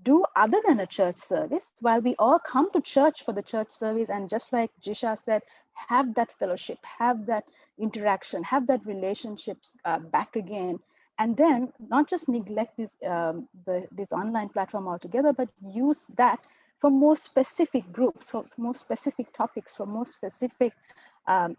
do other than a church service, while we all come to church for the church service. And just like Jisha said, have that fellowship, have that interaction, have that relationships back again. And then not just neglect this online platform altogether, but use that for more specific groups, for more specific topics, for more specific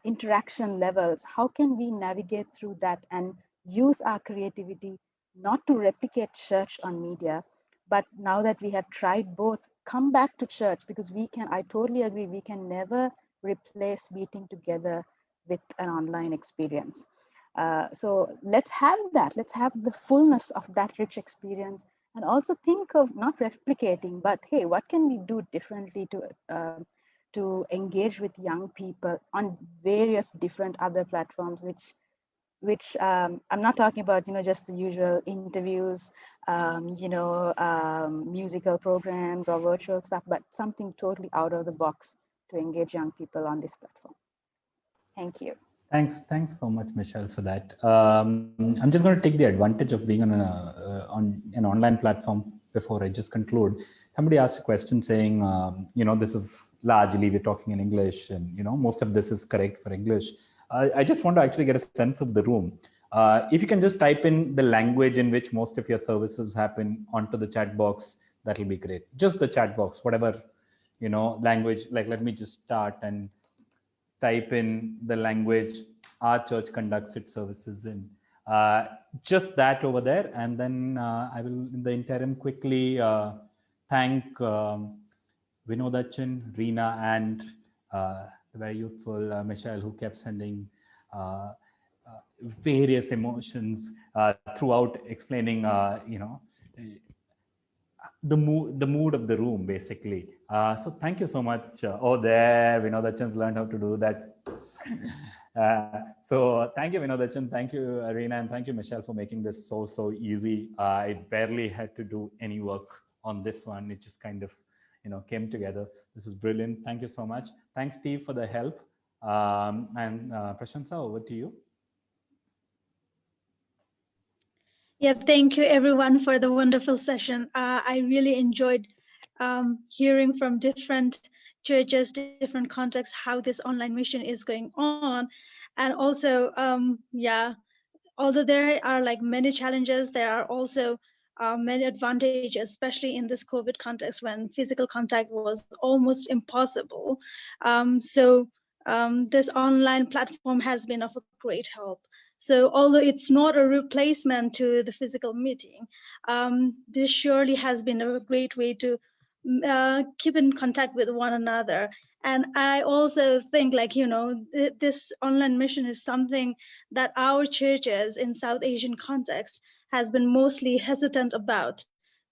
interaction levels. How can we navigate through that and use our creativity not to replicate church on media, but now that we have tried both, come back to church, because I totally agree, we can never replace meeting together with an online experience. So let's have that. Let's have the fullness of that rich experience, and also think of not replicating, but hey, what can we do differently to engage with young people on various different other platforms, which I'm not talking about, just the usual interviews, musical programs or virtual stuff, but something totally out of the box to engage young people on this platform. Thank you. Thanks so much, Michelle, for that. I'm just going to take the advantage of being on an online platform before I just conclude. Somebody asked a question saying, this is largely we're talking in English, and most of this is correct for English. I just want to actually get a sense of the room. If you can just type in the language in which most of your services happen onto the chat box, that'll be great. Just the chat box, whatever language. Like, let me just start and type in the language our church conducts its services in. Just that over there. And then I will, in the interim, quickly thank Vinodachan, Reena, and the very youthful Michelle, who kept sending various emotions throughout explaining, the mood of the room, basically. So thank you so much. There, Vinodachan's learned how to do that. So thank you, Vinodachan. Thank you, Reena, and thank you, Michelle, for making this so easy. I barely had to do any work on this one. It just kind of, came together. This is brilliant. Thank you so much. Thanks, Steve, for the help. And Prashansa, over to you. Yeah, thank you everyone for the wonderful session. I really enjoyed hearing from different churches, different contexts, how this online mission is going on. And also, although there are like many challenges, there are also many advantages, especially in this COVID context when physical contact was almost impossible. This online platform has been of a great help. So although it's not a replacement to the physical meeting, this surely has been a great way to keep in contact with one another. And I also think this online mission is something that our churches in South Asian context has been mostly hesitant about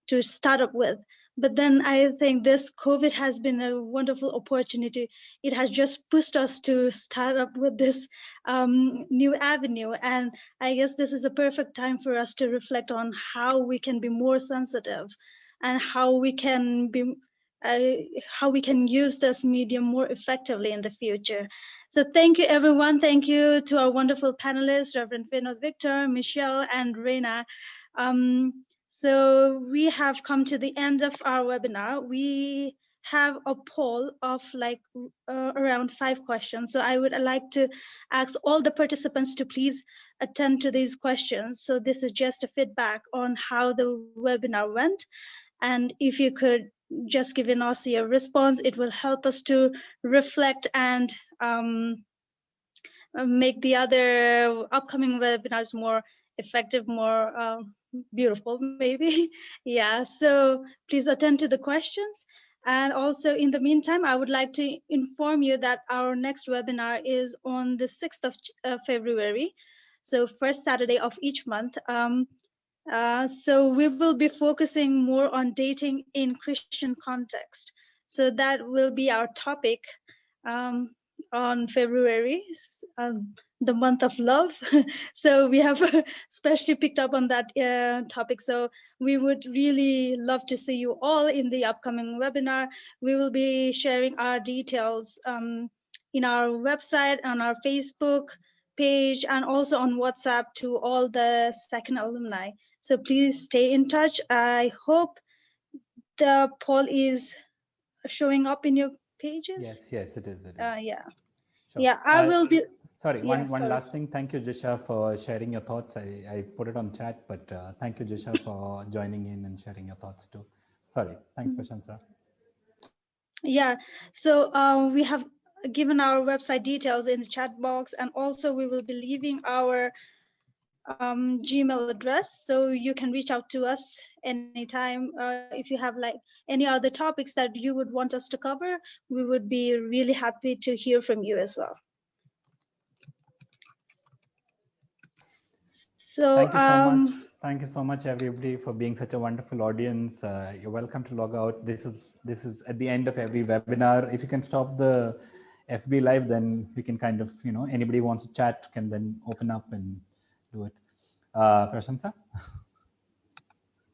to start up with. But then I think this COVID has been a wonderful opportunity. It has just pushed us to start up with this new avenue. And I guess this is a perfect time for us to reflect on how we can be more sensitive and how we can use this medium more effectively in the future. So thank you, everyone. Thank you to our wonderful panelists, Reverend Vinod Victor, Michelle, and Reena. So we have come to the end of our webinar. We have a poll of around 5 questions. So I would like to ask all the participants to please attend to these questions. So this is just a feedback on how the webinar went. And if you could just give us your response, it will help us to reflect and make the other upcoming webinars more effective, more beautiful, maybe. Yeah, so please attend to the questions. And also in the meantime, I would like to inform you that our next webinar is on the 6th of February. So first Saturday of each month. So we will be focusing more on dating in Christian context. So that will be our topic on February, the month of love. So we have especially picked up on that topic. So we would really love to see you all in the upcoming webinar. We will be sharing our details in our website, on our Facebook page, and also on WhatsApp to all the SACYN alumni. So please stay in touch. I hope the poll is showing up in your pages. Yes, it is. Yeah. Sure. Yeah, I will be. Sorry, Yeah, one last thing. Thank you, Jisha, for sharing your thoughts. I put it on chat, but thank you, Jisha, for joining in and sharing your thoughts too. Sorry. Thanks, Prashansa. Yeah, so we have given our website details in the chat box, and also we will be leaving our Gmail address, so you can reach out to us anytime if you have any other topics that you would want us to cover. We would be really happy to hear from you as well. So thank you so much. Thank you so much, everybody, for being such a wonderful audience. You're welcome to log out. This is at the end of every webinar. If you can stop the FB Live, then we can kind of, anybody wants to chat can then open up and do it. Prashansa?